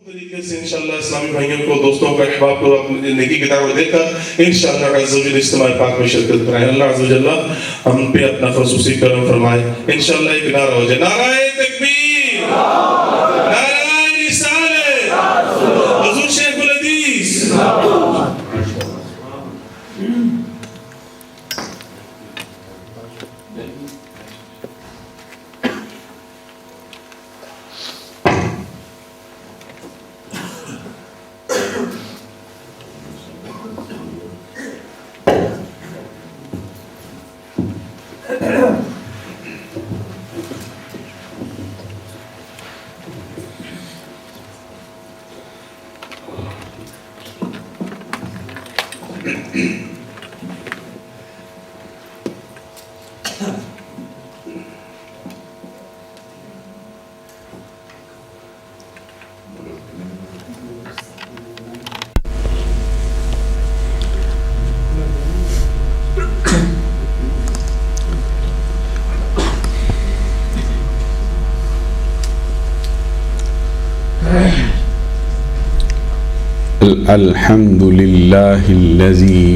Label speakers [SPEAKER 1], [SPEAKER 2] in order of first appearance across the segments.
[SPEAKER 1] طریقے سے انشاءاللہ اسلامی بھائیوں کو، دوستوں کو، احباب کو اپنی زندگی کی دعوت دے کر انشاءاللہ عز و جل اجتماع پاک میں شرکت کرائیں۔ اللہ عز و جل ہم پہ اپنا خصوصی کرم فرمائے۔ انشاءاللہ ایک نعرہ ہو جائے، نعرہ تکبیر، نعرہ رسالت، حضور شیخ الحدیث۔
[SPEAKER 2] الحمد لله الذي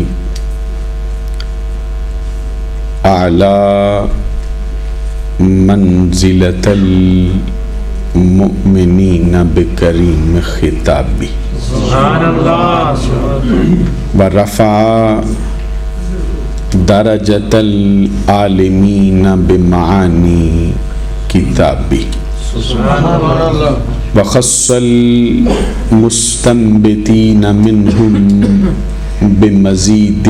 [SPEAKER 2] أعلى منزلة المؤمنين بكريم خطابه
[SPEAKER 3] سبحان الله
[SPEAKER 2] ورفع درجة العالمين بمعاني كتابه
[SPEAKER 3] سبحان الله
[SPEAKER 2] وخص المستنبتين منهم بمزيد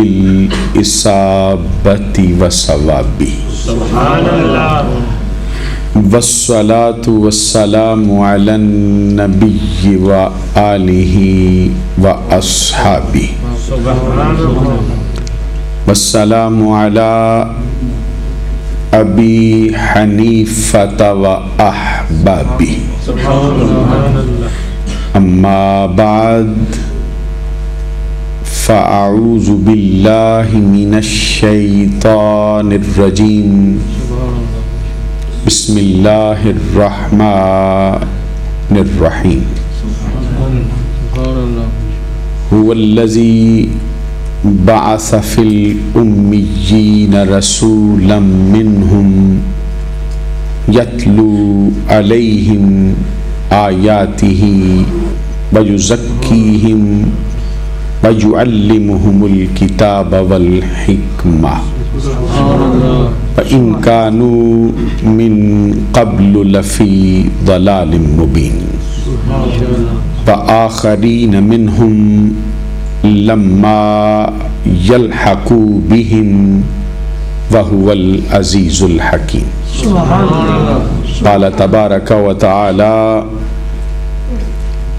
[SPEAKER 2] الإصابة وصوابه
[SPEAKER 3] سبحان الله
[SPEAKER 2] والصلاة والسلام على النبي وآله وأصحابه
[SPEAKER 3] سبحان الله
[SPEAKER 2] والسلام على أبي حنيفة وأحبابه
[SPEAKER 3] سبحان الله
[SPEAKER 2] أما بعد فأعوذ بالله من الشيطان الرجيم بسم الله الرحمن الرحيم هو الذي بعث في الأميين رسولا منهم يتلو عليهم آياته ويزكيهم ويعلمهم الكتاب والحكمة وإن كانوا من قبل لفي ضلال مبين وآخرين منهم لما يلحقوا بهم وهو العزيز الحكيم قال تبارك وتعالى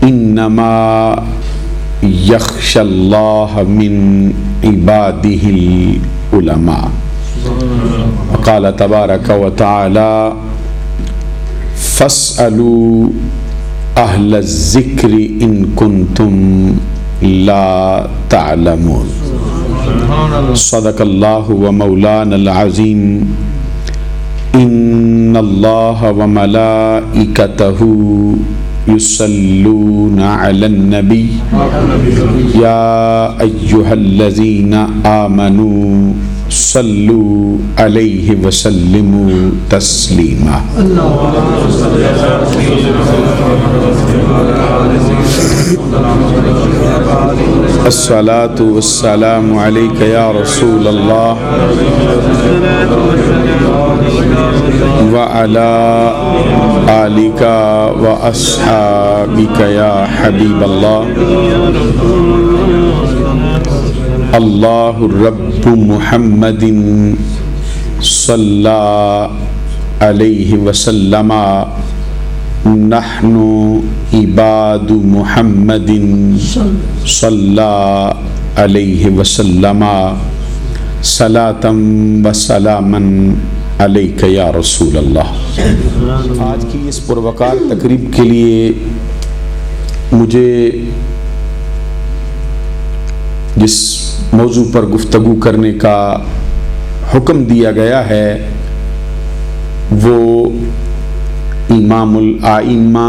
[SPEAKER 2] إنما يخشى الله من عباده العلماء وقال تبارك وتعالى فاسألوا أهل الذكر إن كنتم لا تعلمون صدق الله ومولانا العظيم إن الله وملائكته يصلون على النبي يا أيها الذين آمنوا صلوا عليه وسلموا تسليما الصلاة والسلام عليك يا رسول الله وعلى آلك وأصحابك يا حبيب الله الله رب محمد صلى عليه وسلم نحن عباد محمد صلى عليه وسلم صلاة وسلاما علیک یا رسول اللہ۔ آج کی اس پروقار تقریب کے لیے مجھے جس موضوع پر گفتگو کرنے کا حکم دیا گیا ہے وہ امام الائمہ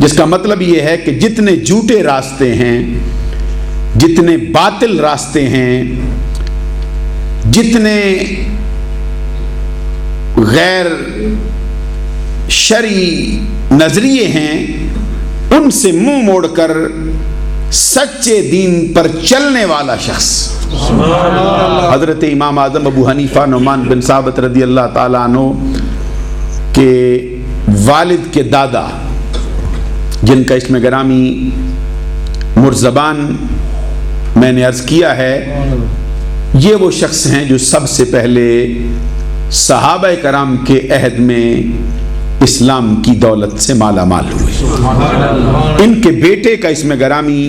[SPEAKER 2] جس کا مطلب یہ ہے کہ جتنے جھوٹے راستے ہیں، جتنے باطل راستے ہیں، جتنے غیر شرعی نظریے ہیں، ان سے منہ موڑ کر سچے دین پر چلنے والا شخص حضرت امام اعظم ابو حنیفہ نعمان بن ثابت رضی اللہ تعالیٰ عنہ کے والد کے دادا، جن کا اسم گرامی مرزبان میں نے عرض کیا ہے، یہ وہ شخص ہیں جو سب سے پہلے صحابہ کرام کے عہد میں اسلام کی دولت سے مالا مال ہوئے۔ ان کے بیٹے کا اسم گرامی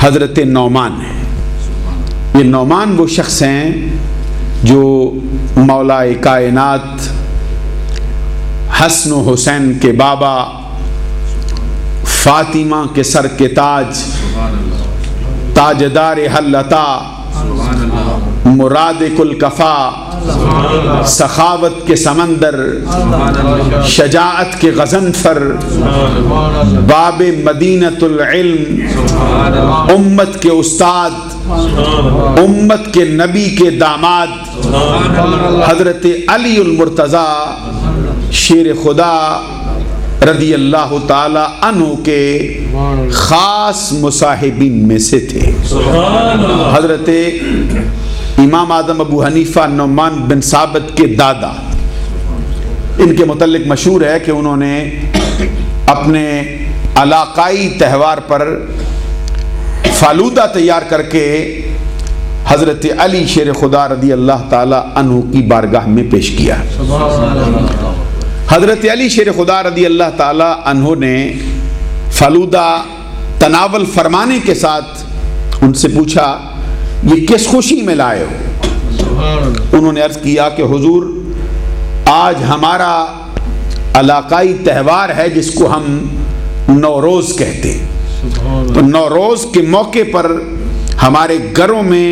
[SPEAKER 2] حضرت نعمان ہے۔ یہ نعمان وہ شخص ہیں جو مولا کائنات حسن و حسین کے بابا، فاطمہ کے سر کے تاج، تاجدار حلتا، مراد کل کفا، سخاوت کے سمندر، شجاعت کے غضنفر، باب مدینۃ العلم، امت کے استاد، امت کے نبی کے داماد، حضرت علی المرتضی شیر خدا رضی اللہ تعالی عنہ کے خاص مصاحبین میں سے تھے۔ حضرت امام اعظم ابو حنیفہ نعمان بن ثابت کے دادا، ان کے متعلق مشہور ہے کہ انہوں نے اپنے علاقائی تہوار پر فالودہ تیار کر کے حضرت علی شیر خدا رضی اللہ تعالی عنہ کی بارگاہ میں پیش کیا۔ حضرت علی شیر خدا رضی اللہ تعالی عنہ نے فالودہ تناول فرمانے کے ساتھ ان سے پوچھا، یہ کس خوشی میں لائے ہو؟ انہوں نے عرض کیا کہ حضور، آج ہمارا علاقائی تہوار ہے جس کو ہم نوروز کہتے ہیں، تو نوروز کے موقع پر ہمارے گھروں میں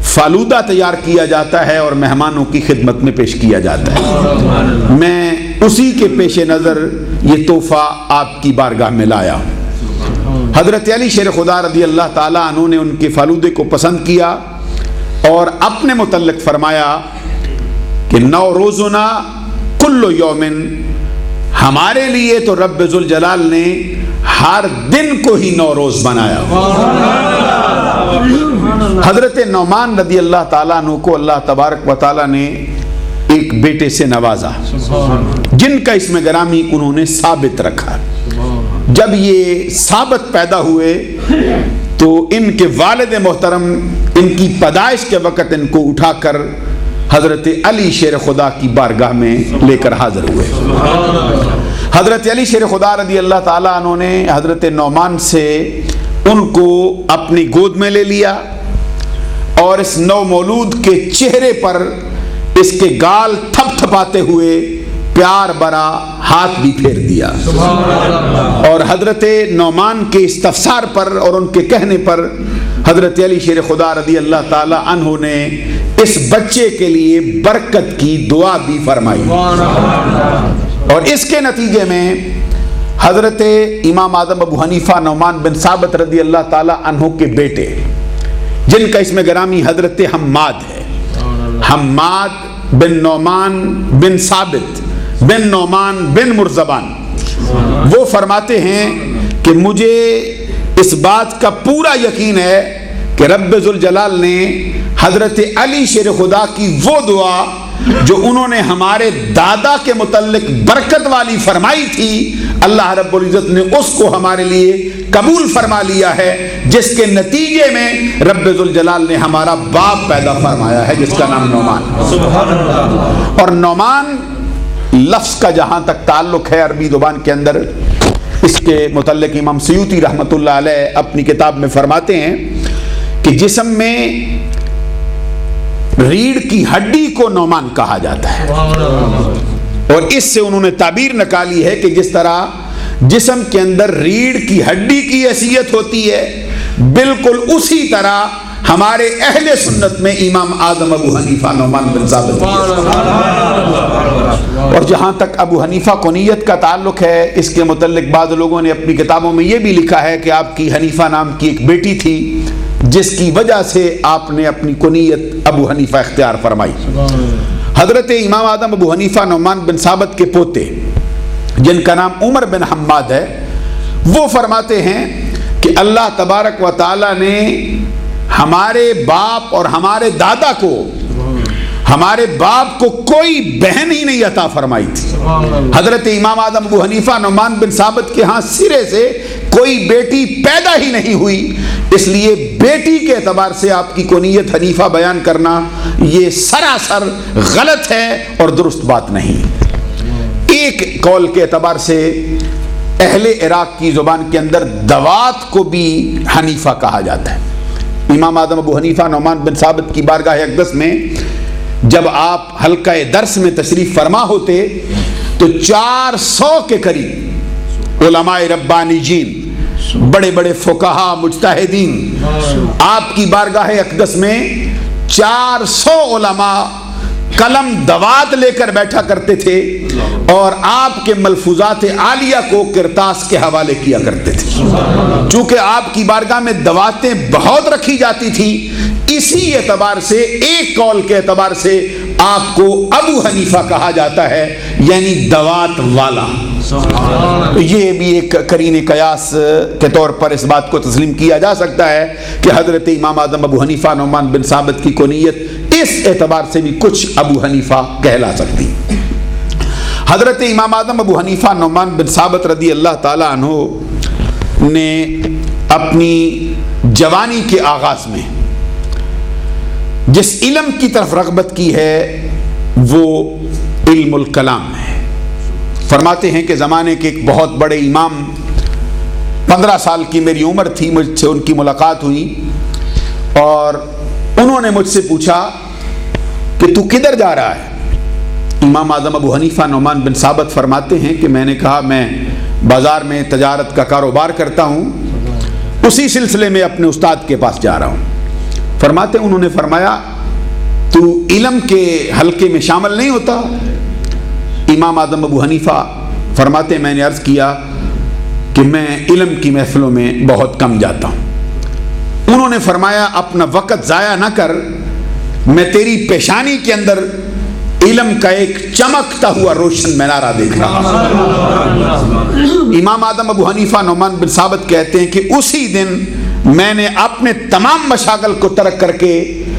[SPEAKER 2] فالودہ تیار کیا جاتا ہے اور مہمانوں کی خدمت میں پیش کیا جاتا ہے، میں اسی کے پیش نظر یہ تحفہ آپ کی بارگاہ میں لایا ہوں۔ حضرت علی شیر خدا رضی اللہ تعالیٰ عنہ نے ان کے فالودے کو پسند کیا اور اپنے متعلق فرمایا کہ نوروزنا کل یومن، ہمارے لیے تو رب ذوالجلال نے ہر دن کو ہی نوروز بنایا۔ حضرت نعمان رضی اللہ تعالیٰ عنہ کو اللہ تبارک و تعالیٰ نے ایک بیٹے سے نوازا جن کا اسم گرامی انہوں نے ثابت رکھا۔ جب یہ ثابت پیدا ہوئے تو ان کے والد محترم ان کی پیدائش کے وقت ان کو اٹھا کر حضرت علی شیر خدا کی بارگاہ میں لے کر حاضر ہوئے۔ حضرت علی شیر خدا رضی اللہ تعالیٰ عنہ نے حضرت نعمان سے ان کو اپنی گود میں لے لیا اور اس نو مولود کے چہرے پر اس کے گال تھپ تھپاتے ہوئے پیار برا ہاتھ بھی پھیر دیا، اور حضرت نعمان کے استفسار پر اور ان کے کہنے پر حضرت علی شیر خدا رضی اللہ تعالی عنہ نے اس بچے کے لیے برکت کی دعا بھی فرمائی، اور اس کے نتیجے میں حضرت امام اعظم ابو حنیفہ نعمان بن ثابت رضی اللہ تعالی عنہ کے بیٹے جن کا اسم گرامی حضرت حماد ہے، حماد بن نعمان بن ثابت بن نعمان بن مرزبان، وہ فرماتے ہیں کہ مجھے اس بات کا پورا یقین ہے کہ رب ذوالجلال نے حضرت علی شیر خدا کی وہ دعا جو انہوں نے ہمارے دادا کے متعلق برکت والی فرمائی تھی، اللہ رب العزت نے اس کو ہمارے لیے قبول فرما لیا ہے، جس کے نتیجے میں رب ذوالجلال نے ہمارا باپ پیدا فرمایا ہے جس کا نام نعمان۔ اور نعمان لفظ کا جہاں تک تعلق ہے عربی زبان کے اندر، اس کے متعلق امام سیوطی رحمۃ اللہ علیہ اپنی کتاب میں فرماتے ہیں کہ جسم میں ریڑھ کی ہڈی کو نعمان کہا جاتا ہے، اور اس سے انہوں نے تعبیر نکالی ہے کہ جس طرح جسم کے اندر ریڑھ کی ہڈی کی حیثیت ہوتی ہے، بالکل اسی طرح ہمارے اہل سنت میں امام اعظم ابو حنیفہ نعمان بن ثابت کی ہے۔ اور جہاں تک ابو حنیفہ کنیت کا تعلق ہے، اس کے متعلق بعض لوگوں نے اپنی کتابوں میں یہ بھی لکھا ہے کہ آپ کی حنیفہ نام کی ایک بیٹی تھی، جس کی وجہ سے آپ نے اپنی کنیت ابو حنیفہ اختیار فرمائی۔ حضرت امام اعظم ابو حنیفہ نعمان بن ثابت کے پوتے، جن کا نام عمر بن حماد ہے، وہ فرماتے ہیں کہ اللہ تبارک و تعالی نے ہمارے باپ اور ہمارے دادا کو، ہمارے باپ کو کوئی بہن ہی نہیں عطا فرمائی تھی۔ حضرت امام اعظم ابو حنیفہ نعمان بن ثابت کے ہاں سرے سے کوئی بیٹی پیدا ہی نہیں ہوئی، اس لیے بیٹی کے اعتبار سے آپ کی کنیت حنیفہ بیان کرنا یہ سراسر غلط ہے اور درست بات نہیں۔ ایک قول کے اعتبار سے اہل عراق کی زبان کے اندر دوات کو بھی حنیفہ کہا جاتا ہے۔ امام اعظم ابو حنیفہ نعمان بن ثابت کی بارگاہ اقدس میں جب آپ حلقہ درس میں تشریف فرما ہوتے تو 400 کے قریب علماء ربانیین، بڑے بڑے فقہا مجتہدین آپ کی بارگاہ اقدس میں 400 علماء قلم دوات لے کر بیٹھا کرتے تھے اور آپ کے ملفوظات عالیہ کو کرتاس کے حوالے کیا کرتے تھے۔ چونکہ آپ کی بارگاہ میں دواتیں بہت رکھی جاتی تھی، اسی اعتبار سے، ایک قول کے اعتبار سے آپ کو ابو حنیفہ کہا جاتا ہے، یعنی دوات والا۔ یہ بھی ایک قرین قیاس کے طور پر اس بات کو تسلیم کیا جا سکتا ہے کہ حضرت امام اعظم ابو حنیفہ نعمان بن ثابت کی کنیت اس اعتبار سے بھی کچھ ابو حنیفہ کہلا سکتی۔ حضرت امام اعظم ابو حنیفہ نعمان بن ثابت رضی اللہ تعالی عنہ نے اپنی جوانی کے آغاز میں جس علم کی طرف رغبت کی ہے وہ علم الکلام ہے۔ فرماتے ہیں کہ زمانے کے ایک بہت بڑے امام، 15 سال کی میری عمر تھی، مجھ سے ان کی ملاقات ہوئی اور انہوں نے مجھ سے پوچھا کہ تو کدھر جا رہا ہے؟ امام اعظم ابو حنیفہ نعمان بن ثابت فرماتے ہیں کہ میں نے کہا میں بازار میں تجارت کا کاروبار کرتا ہوں، اسی سلسلے میں اپنے استاد کے پاس جا رہا ہوں۔ فرماتے انہوں نے فرمایا تو علم کے حلقے میں شامل نہیں ہوتا؟ امام اعظم ابو حنیفہ فرماتے میں نے عرض کیا کہ میں علم کی محفلوں میں بہت کم جاتا ہوں۔ انہوں نے فرمایا اپنا وقت ضائع نہ کر، میں تیری پیشانی کے اندر علم کا ایک چمکتا ہوا روشن منارہ دیکھ رہا ہوں۔ امام اعظم ابو حنیفہ نعمان بن ثابت کہتے ہیں کہ اسی دن میں نے اپنے تمام مشاغل کو ترک کر کے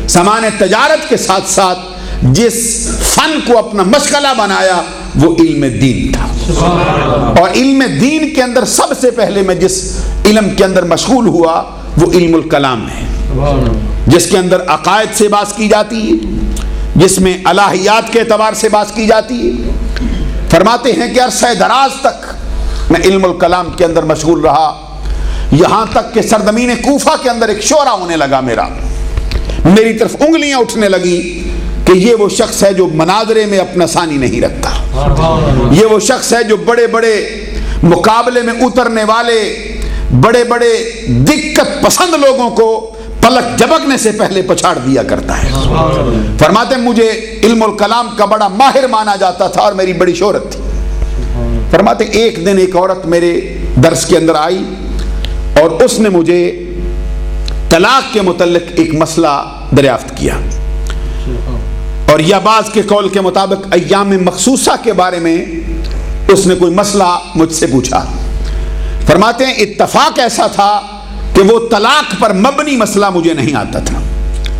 [SPEAKER 2] سامان تجارت کے ساتھ ساتھ جس فن کو اپنا مشغلہ بنایا وہ علم دین تھا، اور علم دین کے اندر سب سے پہلے میں جس علم کے اندر مشغول ہوا وہ علم الکلام ہے، جس کے اندر عقائد سے بات کی جاتی ہے، جس میں الہیات کے اعتبار سے بات کی جاتی ہے۔ فرماتے ہیں کہ عرصہ دراز تک میں علم الکلام کے اندر مشغول رہا، یہاں تک کہ سرزمین کوفہ کے اندر ایک شورا ہونے لگا، میری طرف انگلیاں اٹھنے لگی کہ یہ وہ شخص ہے جو مناظرے میں اپنا ثانی نہیں رکھتا، یہ وہ شخص ہے جو بڑے بڑے مقابلے میں اترنے والے بڑے بڑے دقت پسند لوگوں کو پلک جھپکنے سے پہلے پچھاڑ دیا کرتا ہے۔ فرماتے ہیں مجھے علم الکلام کا بڑا ماہر مانا جاتا تھا اور میری بڑی شہرت تھی۔ فرماتے ہیں ایک دن ایک عورت میرے درس کے اندر آئی اور اس نے مجھے طلاق کے متعلق ایک مسئلہ دریافت کیا، اور یا بعض کے قول کے مطابق ایام مخصوصہ کے بارے میں اس نے کوئی مسئلہ مجھ سے پوچھا۔ فرماتے ہیں اتفاق ایسا تھا کہ وہ طلاق پر مبنی مسئلہ مجھے نہیں آتا تھا،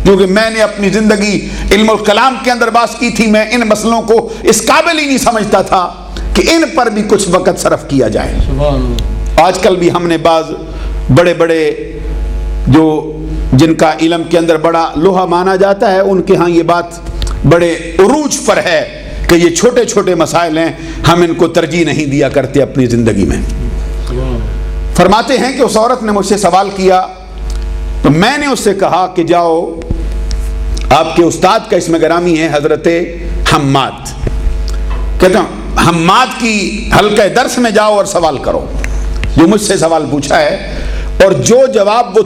[SPEAKER 2] کیونکہ میں نے اپنی زندگی علم الکلام کے اندر باز کی تھی، میں ان مسئلوں کو اس قابل ہی نہیں سمجھتا تھا کہ ان پر بھی کچھ وقت صرف کیا جائے۔ آج کل بھی ہم نے بعض بڑے بڑے جو جن کا علم کے اندر بڑا لوہا مانا جاتا ہے، ان کے ہاں یہ بات بڑے عروج پر ہے کہ یہ چھوٹے چھوٹے مسائل ہیں، ہم ان کو ترجیح نہیں دیا کرتے اپنی زندگی میں۔ فرماتے ہیں کہ اس عورت نے مجھ سے سوال کیا تو میں نے اس سے کہا کہ جاؤ، آپ کے استاد کا اسم گرامی ہے حضرت حماد، کہتا ہوں حماد کی حلقہ درس میں جاؤ اور سوال کرو جو مجھ سے سوال پوچھا ہے، اور جو جواب وہ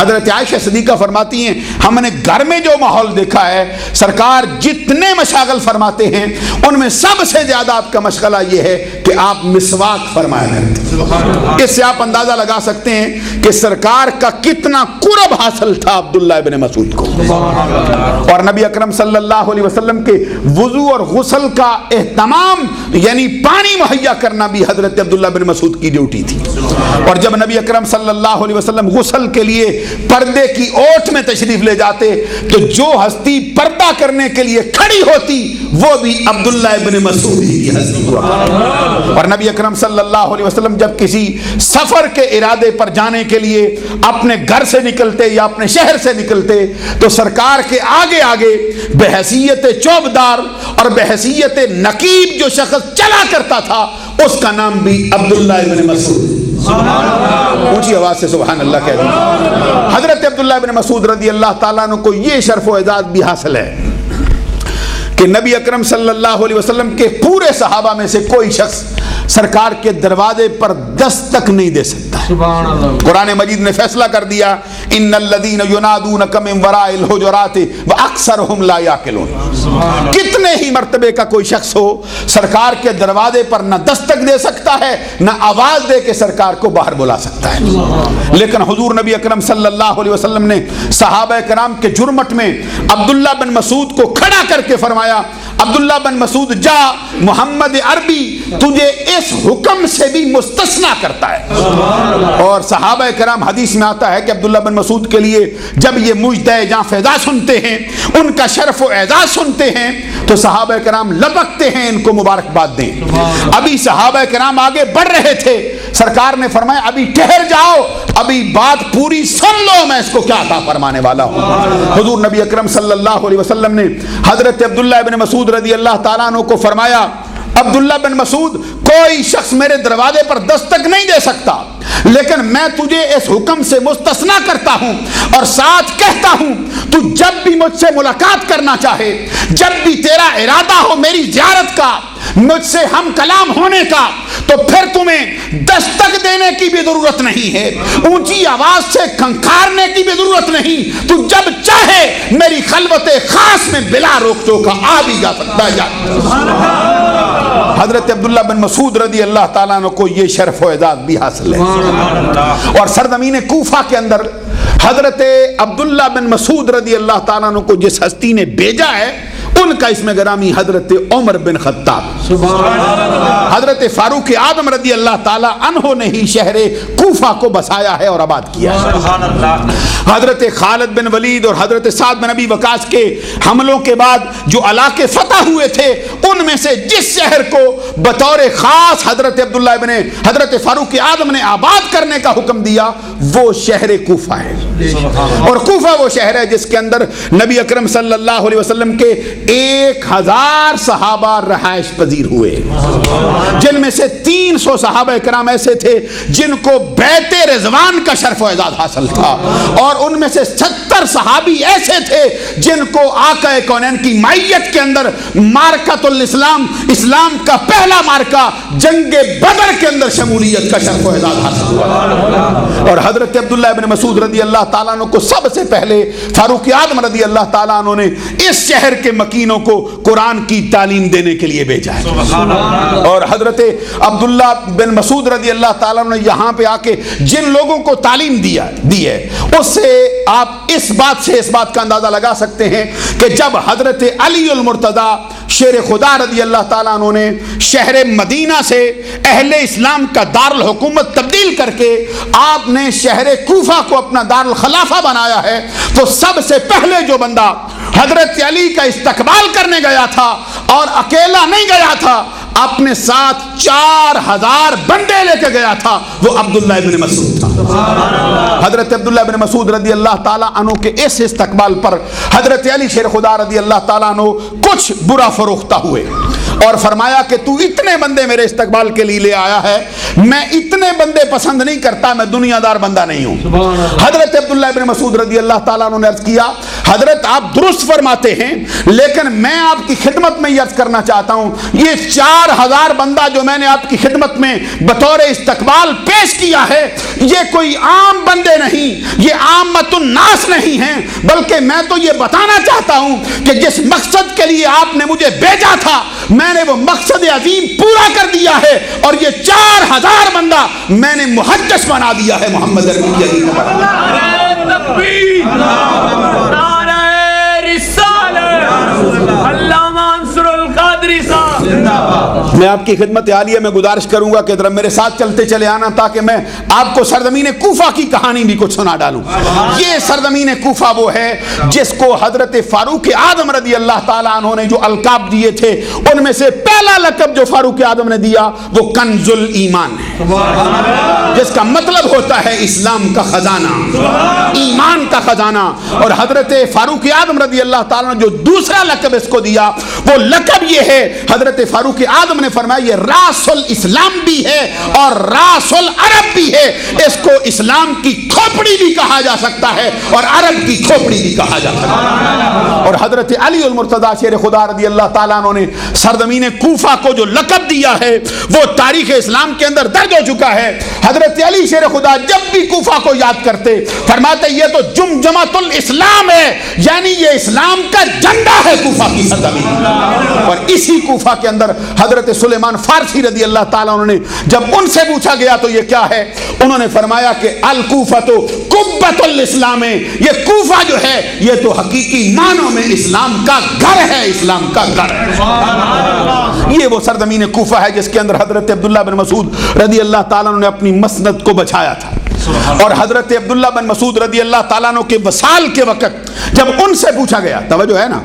[SPEAKER 2] حضرت عائشہ صدیقہ فرماتی ہیں ہم نے گھر میں جو ماحول دیکھا ہے سرکار جتنے مشاغل فرماتے ہیں ان میں سب سے زیادہ آپ کا مشغلہ یہ ہے کہ آپ مسواک فرمایا کرتے. اس سے آپ اندازہ لگا سکتے ہیں کہ سرکار کا کتنا قرب حاصل تھا عبداللہ ابن مسعود کو. اور نبی اکرم صلی اللہ علیہ وسلم کے وضو اور غسل کا اہتمام یعنی پانی مہیا کرنا بھی حضرت عبداللہ بن مسعود کی ڈیوٹی تھی. اور جب نبی اکرم صلی اللہ علیہ وسلم غسل کے لیے پردے کی اوٹ میں تشریف لے جاتے تو جو ہستی پردہ کرنے کے لیے کھڑی ہوتی وہ بھی عبداللہ ابن مسعود کی ہستی ہوا. اور نبی اکرم صلی اللہ علیہ وسلم جب کسی سفر کے ارادے پر جانے کے لیے اپنے گھر سے نکلتے یا اپنے شہر سے نکلتے تو سرکار کے آگے آگے بحیثیت چوبدار اور بحیثیت نقیب جو شخص چلا کرتا تھا اس کا نام بھی عبداللہ ابن مسعود. اونچی آواز سے سبحان اللہ کہہ دیجیے. حضرت عبداللہ ابن مسعود رضی اللہ تعالیٰ عنہ کو یہ شرف و اعزاز بھی حاصل ہے کہ نبی اکرم صلی اللہ علیہ وسلم کے پورے صحابہ میں سے کوئی شخص سرکار کے دروازے پر دستک نہیں دے سکتا ہے. قرآن مجید نے فیصلہ کر دیا ان الذین ینادونک من وراء الحجرات واکثرهم لا یعقلون. کتنے ہی مرتبے کا کوئی شخص ہو سرکار کے دروازے پر نہ دستک دے سکتا ہے نہ آواز دے کے سرکار کو باہر بلا سکتا ہے. لیکن حضور نبی اکرم صلی اللہ علیہ وسلم نے صحابہ کرام کے جرمٹ میں عبداللہ بن مسعود کو کھڑا کر کے فرمایا عبداللہ بن مسعود جا محمد عربی تجھے اس حکم سے بھی مستثنا کرتا ہے. اور صحابہ کرام حدیث میں آتا ہے کہ عبداللہ بن مسعود کے لیے جب یہ مجدہ جاں فضا سنتے ہیں ان کا شرف و اعزاز سنتے ہیں تو صحابہ کرام لپکتے ہیں ان کو مبارکباد دیں. ابھی صحابہ کرام آگے بڑھ رہے تھے سرکار نے فرمایا ابھی ٹھہر جاؤ ابھی بات پوری سن لو میں اس کو کیا عطا فرمانے والا ہوں. حضور نبی اکرم صلی اللہ علیہ وسلم نے حضرت عبداللہ ابن مسعود رضی اللہ تعالیٰ عنہ کو فرمایا عبداللہ بن مسعود کوئی شخص میرے دروازے پر دستک نہیں دے سکتا لیکن میں تجھے اس حکم سے مستثنا کرتا ہوں اور ساتھ کہتا ہوں تو جب بھی مجھ سے ملاقات کرنا چاہے جب بھی تیرا ارادہ ہو میری زیارت کا مجھ سے ہم کلام ہونے کا تو پھر تمہیں دستک دینے کی بھی ضرورت نہیں ہے اونچی آواز سے کھنکارنے کی بھی ضرورت نہیں تو جب چاہے میری خلوت خاص میں بلا روک ٹوک آ بھی جا سکتا ہے. حضرت عبداللہ بن مسعود رضی اللہ تعالیٰ عنہ کو یہ شرف و اعزاز بھی حاصل ہے. اور سرزمین کوفہ کے اندر حضرت عبداللہ بن مسعود رضی اللہ تعالیٰ عنہ کو جس ہستی نے بھیجا ہے ان کا اسم گرامی حضرت عمر بن خطاب. حضرت فاروق اعظم رضی اللہ تعالیٰ عنہ نے ہی شہر کوفہ کو بسایا ہے اور آباد کیا ہے. حضرت خالد بن ولید اور حضرت سعد بن ابی وقاص کے حملوں کے بعد جو علاقے فتح ہوئے تھے ان میں سے جس شہر کو بطور خاص حضرت فاروق اعظم نے آباد کرنے کا حکم دیا وہ شہر کوفہ ہے. اور کوفہ وہ شہر ہے جس کے اندر نبی اکرم صلی اللہ علیہ وسلم کے 1000 صحابہ رہائش پذیر ہوئے جن میں سے 300 صحابہ کرام ایسے تھے جن کو بیت رضوان کا شرف و اعزاز حاصل تھا اور ان میں سے 70 صحابی ایسے تھے جن کو آقا کونین کی معیت کے اندر مارکۃ الاسلام اسلام کا پہلا مارکہ جنگ بدر کے اندر شمولیت کا شرف و اعزاز حاصل ہوا. اور حضرت عبداللہ ابن مسعود رضی اللہ تعالیٰ عنہ کو سب سے پہلے فاروق اعظم رضی اللہ تعالیٰ عنہ نے اس شہر کے مکینوں کو قرآن کی تعلیم دینے کے لیے بھیجا ہے. اور حضرت عبداللہ بن مسعود رضی اللہ تعالیٰ عنہ نے یہاں پہ آ کے جن لوگوں کو تعلیم دی ہے اس سے آپ اس بات کا اندازہ لگا سکتے ہیں کہ جب حضرت علی المرتضیٰ شیر خدا رضی اللہ تعالیٰ عنہ نے شہر مدینہ سے اہل اسلام کا دارالحکومت تبدیل کر کے آپ نے شہر کوفہ کو اپنا دارالخلافہ بنایا ہے تو سب سے پہلے جو بندہ حضرت علی کا استقبال کرنے گیا تھا اور اکیلا نہیں گیا تھا اپنے ساتھ 4000 بندے لے کے گیا تھا وہ عبداللہ ابن مسعود تھا. حضرت عبداللہ ابن مسعود رضی اللہ تعالیٰ عنہ کے اس استقبال پر حضرت علی شیر خدا رضی اللہ تعالیٰ عنہ کچھ برا فروختہ ہوئے اور فرمایا کہ تو اتنے بندے میرے استقبال کے لیے لے آیا ہے، میں اتنے بندے پسند نہیں کرتا، میں دنیا دار بندہ نہیں ہوں۔ حضرت عبداللہ ابن مسعود رضی اللہ تعالیٰ عنہ نے عرض کیا حضرت آپ درست فرماتے ہیں، لیکن میں آپ کی خدمت میں یہ عرض کرنا چاہتا ہوں یہ 4000 بندہ جو میں نے آپ کی خدمت میں بطور استقبال پیش کیا ہے یہ کوئی عام بندے نہیں، یہ عامت الناس نہیں ہیں، بلکہ میں تو یہ بتانا چاہتا ہوں کہ جس مقصد کے لیے آپ نے مجھے بھیجا تھا میں نے وہ مقصد عظیم پورا کر دیا ہے، اور یہ 4000 بندہ میں نے محدث بنا دیا ہے محمد عربی کی عظیم میں آپ کی خدمت عالیہ میں گزارش کروں گا کہ ذرا میرے ساتھ چلتے چلے آنا تاکہ میں آپ کو سرزمین کوفہ کی کہانی بھی کچھ سنا ڈالوں۔ یہ سرزمین کوفہ وہ ہے جس کو حضرت فاروق اعظم رضی اللہ تعالیٰ عنہ نے جو القاب دیے تھے ان میں سے پہلا لقب جو فاروق اعظم نے دیا وہ کنز الایمان ہے، جس کا مطلب ہوتا ہے اسلام کا خزانہ، ایمان کا خزانہ۔ اور حضرت فاروق اعظم رضی اللہ تعالیٰ نے جو دوسرا لقب اس کو دیا وہ لقب یہ ہے، حضرت فاروق اعظم نے فرمایا یہ راس الاسلام بھی ہے اور راس العرب بھی ہے، اس کو اسلام کی کھوپڑی بھی کہا جا سکتا ہے اور عرب کی کھوپڑی بھی کہا جا سکتا ہے۔ اور حضرت علی المرتضیٰ شیر خدا رضی اللہ تعالیٰ عنہ نے سرزمین کوفہ کو جو لقب دیا ہے وہ تاریخ اسلام کے اندر درج ہو چکا ہے۔ حضرت علی شیر خدا جب بھی کوفہ کو یاد کرتے فرماتے یہ تو جمجمۃ الاسلام ہے، یعنی یہ اسلام کا جھنڈا ہے کوفہ کی سرزمین۔ اور اسی کوفہ کے اندر حضرت سلیمان فارسی رضی اللہ تعالیٰ عنہ نے جب ان سے پوچھا گیا تو یہ کیا ہے، انہوں نے فرمایا کہ الکوفہ تو قبۃ الاسلام ہے، یہ کوفہ جو ہے یہ تو حقیقی معنوں میں اسلام کا گھر ہے، اسلام کا گھر ہے۔ یہ وہ سرزمین کوفہ ہے جس کے اندر حضرت عبداللہ بن مسعود رضی اللہ تعالیٰ عنہ نے اپنی مسند کو بچھایا تھا۔ اور حضرت عبداللہ بن مسعود رضی اللہ تعالیٰ عنہ کے وصال کے وقت جب ان سے پوچھا گیا، توجہ ہے نا،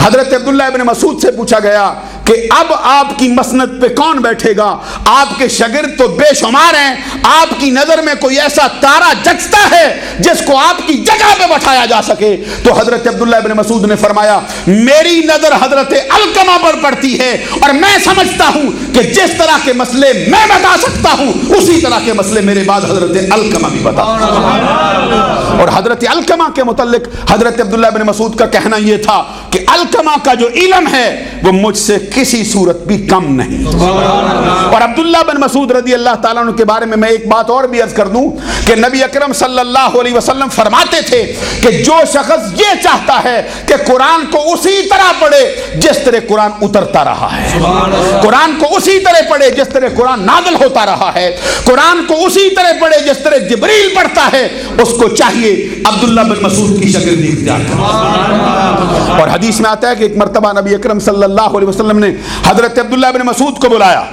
[SPEAKER 2] حضرت عبداللہ بن مسعود سے پوچھا گیا کہ اب آپ کی مسند پہ کون بیٹھے گا، آپ کے شاگرد تو بے شمار ہیں، آپ کی نظر میں کوئی ایسا تارا جگتا ہے جس کو آپ کی جگہ پہ بٹھایا جا سکے؟ تو حضرت عبداللہ بن مسعود نے فرمایا میری نظر حضرت علقمہ پر پڑتی ہے، اور میں سمجھتا ہوں کہ جس طرح کے مسئلے میں بتا سکتا ہوں اسی طرح کے مسئلے میرے بعد حضرت علقمہ بھی بتا۔ اور حضرت علقمہ کے متعلق حضرت عبداللہ بن مسعود کا کہنا یہ تھا کہ علقمہ کا جو علم ہے وہ مجھ سے کسی صورت بھی کم نہیں۔ اور عبداللہ بن مسعود رضی اللہ تعالیٰ عنہ کے بارے میں ایک بات اور بھی عرض کر دوں کہ نبی اکرم صلی اللہ علیہ وسلم فرماتے تھے کہ جو شخص یہ چاہتا ہے کہ قرآن کو اسی طرح پڑھے جس طرح قرآن اترتا رہا ہے، قرآن کو اسی طرح پڑھے جس طرح قرآن نازل ہوتا رہا ہے، قرآن کو اسی طرح پڑھے جس طرح جبریل پڑھتا ہے، اس کو چاہیے عبداللہ بن مسعود کی شاگردی اختیار کرے۔ اور حدیث میں آتا ہے کہ ایک مرتبہ نبی اکرم صلی اللہ علیہ وسلم نے حضرت عبداللہ بن مسعود کو بلایا،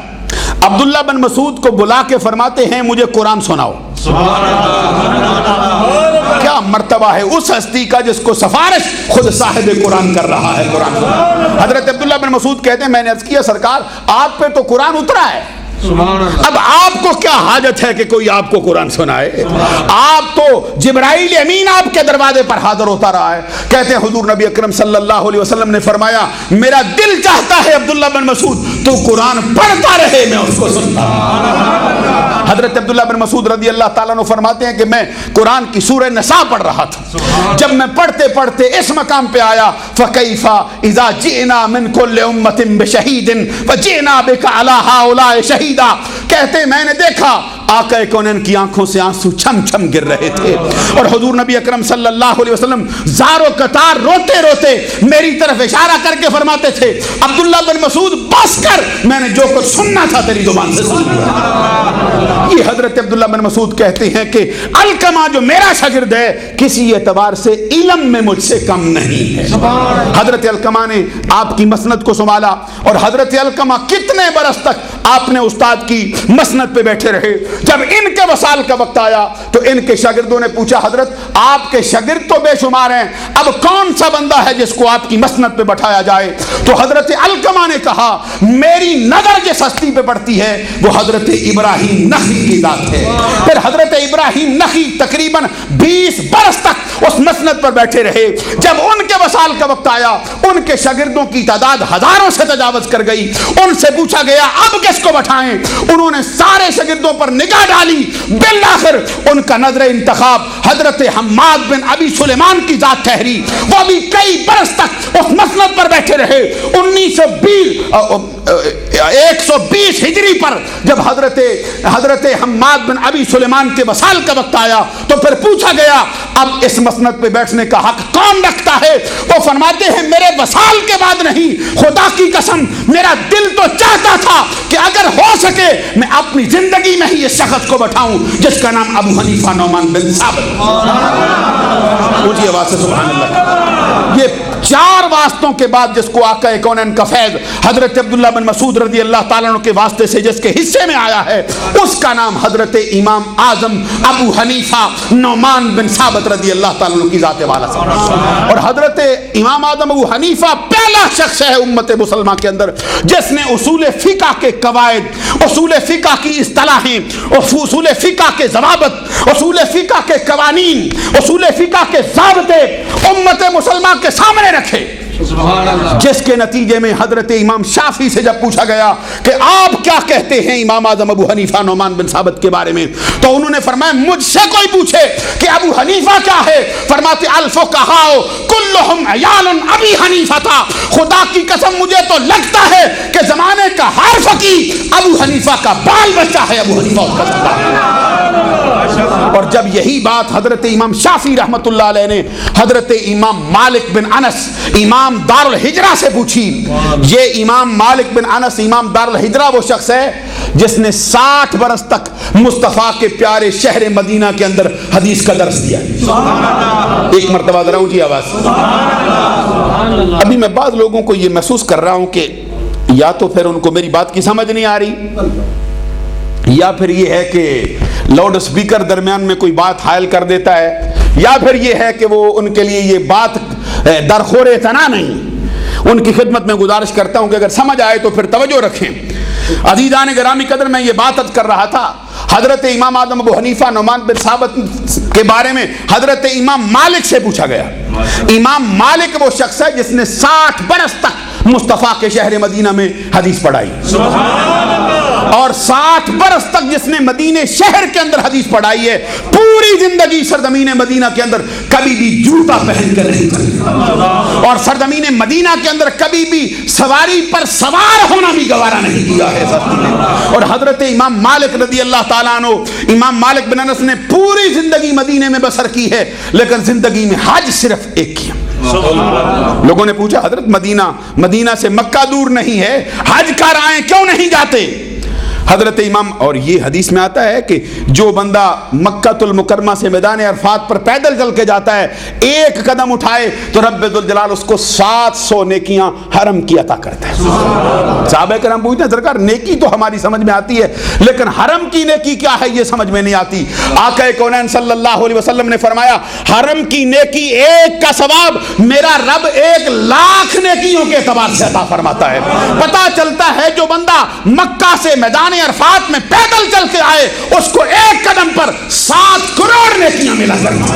[SPEAKER 2] عبداللہ بن مسعود کو بلا کے فرماتے ہیں مجھے قرآن سناؤ۔ کیا مرتبہ ہے اس ہستی کا جس کو سفارش خود صاحب قرآن کر رہا ہے، قرآن۔ حضرت عبداللہ بن مسعود کہتے ہیں میں نے عرض کیا سرکار آپ پہ تو قرآن اترا ہے، اب آپ کو کیا حاجت ہے کہ کوئی آپ کو قرآن سنائے؟ آپ تو جبرائیل امین آپ کے دروازے پر حاضر ہوتا رہا ہے۔ کہتے ہیں حضور نبی اکرم صلی اللہ علیہ وسلم نے فرمایا میرا دل چاہتا ہے عبداللہ بن مسعود تو قرآن پڑھتا رہے میں اس کو سنتا۔ حضرت عبداللہ بن مسعود رضی اللہ تعالیٰ عنہ فرماتے ہیں کہ میں قرآن کی سورہ نساء پڑھ رہا تھا، جب میں پڑھتے پڑھتے اس مقام پہ آیا فَكَيْفَ إِذَا جِئْنَا مِن كُلِّ أُمَّةٍ بِشَهِيدٍ وَجِئْنَا بِكَ عَلَى هَؤُلَاءِ شَهِيدًا۔ کہتے میں نے دیکھا آقا کونین کی آنکھوں سے آنسو چھم چھم گر رہے تھے، اور حضور نبی اکرم صلی اللہ علیہ وسلم زار و قطار روتے روتے میری طرف اشارہ کر کے فرماتے تھے عبداللہ بن مسعود بس کر، میں نے جو کچھ سننا تھا تیری زبان سے سن لیا۔ یہ حضرت عبداللہ بن مسعود کہتے ہیں کہ علقمہ جو میرا شاگرد ہے کسی اعتبار سے علم میں مجھ سے کم نہیں ہے۔ حضرت علقمہ نے آپ کی مسند کو سنبھالا، اور حضرت علقمہ کتنے برس تک آپ نے استاد کی مسند پہ بیٹھے رہے. جب ان کے وصال کا وقت آیا تو ان کے شاگردوں نے پوچھا حضرت آپ کے شاگرد تو بے شمار ہیں, اب کون سا بندہ ہے جس کو آپ کی مسند پہ بٹھایا جائے؟ تو حضرت علقمہ نے کہا میری نظر جس ہستی پہ پڑتی ہے وہ حضرت ابراہیم نخعی کی ذات ہے. پھر حضرت ابراہیم نخعی تقریباً 20 برس تک اس مسند پر بیٹھے رہے. جب ان کے وصال کا وقت آیا ان کے شاگردوں کی تعداد ہزاروں سے تجاوز کر گئی. ان سے پوچھا گیا اب کس کو بٹھائیں؟ انہوں نے سارے شاگردوں پر نگاہ ڈالی. بالآخر ان کا نظر انتخاب حضرت حماد بن ابی سلیمان کی ذات ٹھہری. وہ بھی کئی برس تک اس مسند پر بیٹھے رہے. 120 ہجری پر جب حضرت حماد بن ابی سلیمان کے وصال کا وقت آیا تو پھر پوچھا گیا اب اس مسند پہ بیٹھنے کا حق کون رکھتا ہے؟ وہ فرماتے ہیں میرے وصال کے بعد نہیں, خدا کی قسم میرا دل تو چاہتا تھا کہ اگر ہو سکے میں اپنی زندگی میں ہی اس شخص کو بٹھاؤں جس کا نام ابو حنیفہ نعمان بن ثابت. اونچی آواز سے سبحان اللہ. یہ 4 واسطوں کے بعد جس کو آقا کونین کا فیض حضرت عبداللہ بن مسعود رضی اللہ تعالیٰ عنہ کے واسطے سے جس کے حصے میں آیا ہے اس کا نام حضرت امام اعظم ابو حنیفہ نعمان بن ثابت رضی اللہ تعالیٰ عنہ کی ذات والا سے. اور حضرت امام اعظم ابو حنیفہ پہلا شخص ہے امت مسلمہ کے اندر جس نے اصول فقہ کے قواعد, اصول فقہ کی اصطلاحیں, اصول فقہ کے ضوابط, اصول فقہ کے قوانین, اصول فقہ کے ضابطے امت مسلمہ کے سامنے رکھے. جس کے نتیجے میں حضرت امام شافعی سے جب پوچھا گیا کہ آپ کیا کہتے ہیں امام اعظم ابو حنیفہ نعمان بن ثابت کے بارے میں, تو انہوں نے فرمایا مجھ سے کوئی پوچھے کہ ابو حنیفہ کیا ہے, فرماتے الفقہاء کلہم عیال ابی حنیفہ تھا. خدا کی قسم مجھے تو لگتا ہے کہ زمانے کا ہر فقیہ ابو حنیفہ کا بال بچہ ہے. ابو حنیفہ اس کا سردار ہے. اور جب یہی بات حضرت امام شافعی رحمت اللہ علیہ نے حضرت امام مالک بن انس امام دار الحجرہ سے پوچھی, یہ امام مالک بن انس امام دار الحجرہ وہ شخص ہے جس نے 60 برس تک مصطفیٰ کے پیارے شہر مدینہ کے اندر حدیث کا درس دیا. ایک مرتبہ ذرا اونچی آواز. ابھی میں بعض لوگوں کو یہ محسوس کر رہا ہوں کہ یا تو پھر ان کو میری بات کی سمجھ نہیں آ رہی یا پھر یہ ہے کہ لاؤڈ اسپیکر درمیان میں کوئی بات حائل کر دیتا ہے یا پھر یہ ہے کہ وہ ان کے لیے یہ بات درخور اعتنا نہیں. ان کی خدمت میں گزارش کرتا ہوں کہ اگر سمجھ آئے تو پھر توجہ رکھیں. عزیزان گرامی قدر میں یہ بات کر رہا تھا حضرت امام اعظم ابو حنیفہ نعمان بن ثابت کے بارے میں حضرت امام مالک سے پوچھا گیا. امام مالک وہ شخص ہے جس نے 60 برس تک مصطفیٰ کے شہر مدینہ میں حدیث پڑھائی اور 60 برس تک جس نے مدینے شہر کے اندر حدیث پڑھائی ہے پوری زندگی سرزمین مدینہ کے اندر کبھی بھی جوتا پہن کر نہیں چلا اور سرزمین مدینہ کے اندر کبھی بھی سواری پر سوار ہونا بھی گوارا نہیں کیا ہے. اور حضرت امام مالک رضی اللہ تعالیٰ عنہ امام مالک بن انس نے پوری زندگی مدینے میں بسر کی ہے لیکن زندگی میں حج صرف ایک کیا. لوگوں نے پوچھا حضرت مدینہ سے مکہ دور نہیں ہے, حج کر آئیں کیوں نہیں جاتے؟ حضرت امام اور یہ حدیث میں آتا ہے کہ جو بندہ مکہ المکرمہ سے میدان عرفات پر پیدل چل کے جاتا ہے ایک قدم اٹھائے تو رب ذوالجلال اس کو 700 نیکیاں حرم کی عطا کرتا ہے. صحابہ کرام پوچھتے ہیں سرکار نیکی تو ہماری سمجھ میں آتی ہے لیکن حرم کی نیکی کیا ہے یہ سمجھ میں نہیں آتی. آقا کونین صلی اللہ علیہ وسلم نے فرمایا حرم کی نیکی ایک کا ثواب میرا رب 1,00,000 نیکیوں کے اعتبار سے عطا فرماتا ہے. پتہ چلتا ہے جو بندہ مکہ سے میدان عرفات میں پیدل چل کے آئے اس کو ایک قدم پر 7 کروڑ نیکیاں ملا کرتی.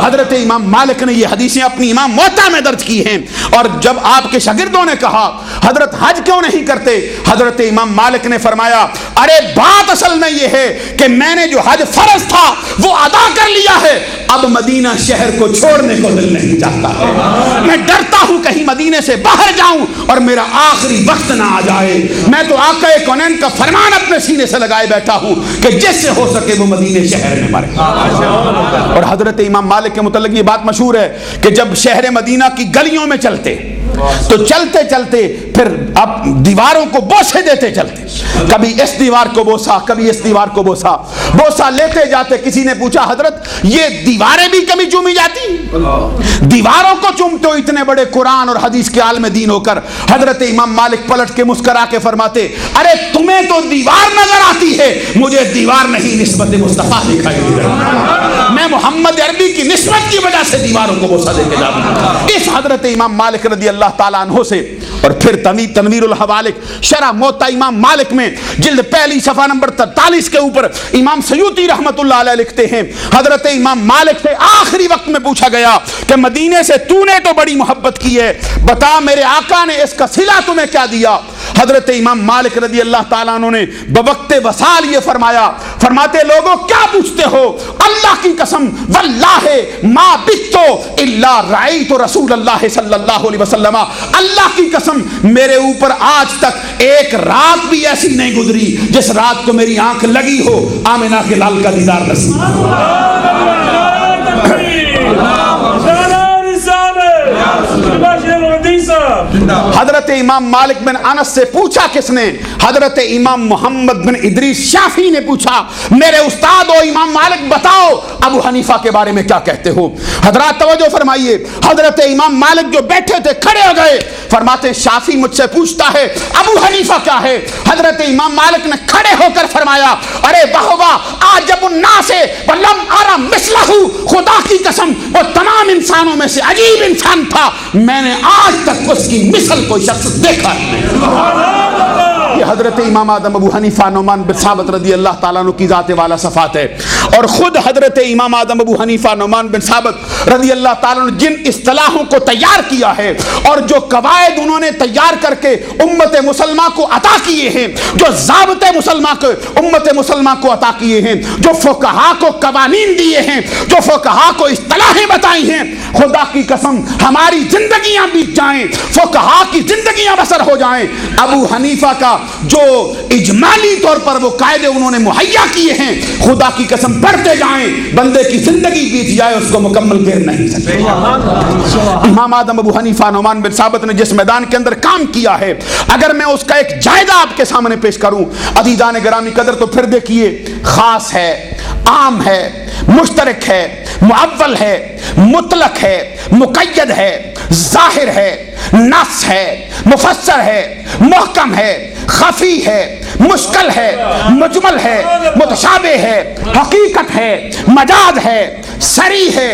[SPEAKER 2] حضرت امام مالک نے یہ حدیثیں اپنی امام موطا میں درج کی ہیں. اور جب آپ کے شاگردوں نے کہا حضرت حج کیوں نہیں کرتے, حضرت امام مالک نے فرمایا ارے بات اصل میں یہ ہے کہ میں نے جو حج فرض تھا وہ ادا کر لیا ہے, اب مدینہ شہر کو چھوڑنے کو دل نہیں چاہتا ہے. میں ڈرتا ہوں کہیں مدینے سے باہر جاؤں اور میرا آخری وقت نہ آ جائے. میں تو آقا کونین کا فرمان اپنے سینے سے لگائے بیٹھا ہوں کہ جس سے ہو سکے وہ مدینے شہر میں مرے. اور حضرت امام مالک کے متعلق یہ بات مشہور ہے کہ جب شہر مدینہ کی گلیوں میں چلتے تو چلتے چلتے پھر اب دیواروں کو بوسے دیتے چلتے، کبھی اس دیوار کو بوسا، کبھی اس دیوار کو بوسا، بوسا لیتے جاتے۔ کسی نے پوچھا حضرت یہ دیواریں بھی کبھی چومی جاتی؟ دیواروں کو چومتے ہو اتنے بڑے قرآن اور حدیث کے عالم دین ہو کر؟ حضرت امام مالک پلٹ کے مسکرا کے فرماتے ارے تمہیں تو دیوار نظر آتی ہے، مجھے دیوار نہیں نسبت مصطفیٰ دکھائی دے رہا، میں محمد عربی کی نسبت کی وجہ سے دیواروں کو بوسا دے کے جاؤں۔ اس حضرت امام مالک رضی اللہ تعالیٰ عنہ سے، اور پھر تنویر الحوالک شرح موطا امام مالک میں جلد پہلی صفحہ نمبر 43 کے اوپر امام سیوطی رحمت اللہ علیہ لکھتے ہیں حضرت امام مالک سے آخری وقت میں پوچھا گیا کہ مدینے سے تو نے تو بڑی محبت کی ہے، بتا میرے آقا نے اس کا صلہ تمہیں کیا دیا؟ حضرت امام مالک رضی اللہ تعالیٰ عنہ نے بوقت وصال یہ فرمایا، فرماتے لوگوں کیا پوچھتے ہو؟ اللہ کی قسم واللہ ما بتو الا رأیت رسول اللہ صلی اللہ علیہ وسلم، اللہ کی قسم میرے اوپر آج تک ایک رات بھی ایسی نہیں گزری جس رات کو میری آنکھ لگی ہو آمنہ کے لال کا دیدار نصیب۔ حضرت امام مالک بن انس سے پوچھا کس نے؟ حضرت امام محمد بن ادریس شافعی نے پوچھا میرے استاد و امام مالک بتاؤ ابو حنیفہ کے بارے میں کیا کہتے ہو؟ حضرات توجہ فرمائیے، حضرت امام مالک جو بیٹھے تھے کھڑے ہو گئے، فرماتے شافعی مجھ سے پوچھتا ہے ابو حنیفہ کیا ہے؟ حضرت امام مالک نے کھڑے ہو کر فرمایا ارے بہوا عجب الناس ولم ارى مثلہ، خدا کی قسم وہ تمام انسانوں میں سے عجیب انسان تھا، میں نے آج تک اس کی مثل کوئی شخص دیکھا نہیں۔ یہ حضرت امام آدم ابو حنیفہ نعمان بن ثابت رضی اللہ تعالیٰ عنہ کی ذات والا صفات ہے، اور خود حضرت امام آدم ابو حنیفہ نعمان بن ثابت رضی اللہ تعالیٰ عنہ جن اصطلاحوں کو تیار کیا ہے اور جو قواعد انہوں نے تیار کر کے امت مسلمہ کو عطا کیے ہیں، جو ضابطے مسلمہ کو امت مسلمہ کو عطا کیے ہیں، جو فقہا کو قوانین دیے ہیں، جو فقہا کو اصطلاحیں بتائی ہیں، خدا کی قسم ہماری زندگیاں بیت جائیں، فقہا کی زندگیاں بسر ہو جائیں، ابو حنیفہ کا جو اجمالی طور پر وہ قاعدے انہوں نے مہیا کیے ہیں، خدا کی قسم پڑھتے جائیں، بندے کی زندگی بیت جائے اس کو مکمل کر نہیں سکتے۔ امام آدم ابو حنیفہ نعمان بن ثابت نے جس میدان کے اندر کام کیا ہے، اگر میں اس کا ایک جائزہ آپ کے سامنے پیش کروں عزیزان گرامی قدر، تو پھر دیکھیے خاص ہے، عام ہے، مشترک ہے، معول ہے، مطلق ہے، مقید ہے، ظاہر ہے، نص ہے، مفسر ہے، محکم ہے، خفی ہے، مشکل ہے، مجمل ہے، متشابہ ہے، حقیقت ہے، مجاز ہے، صریح ہے،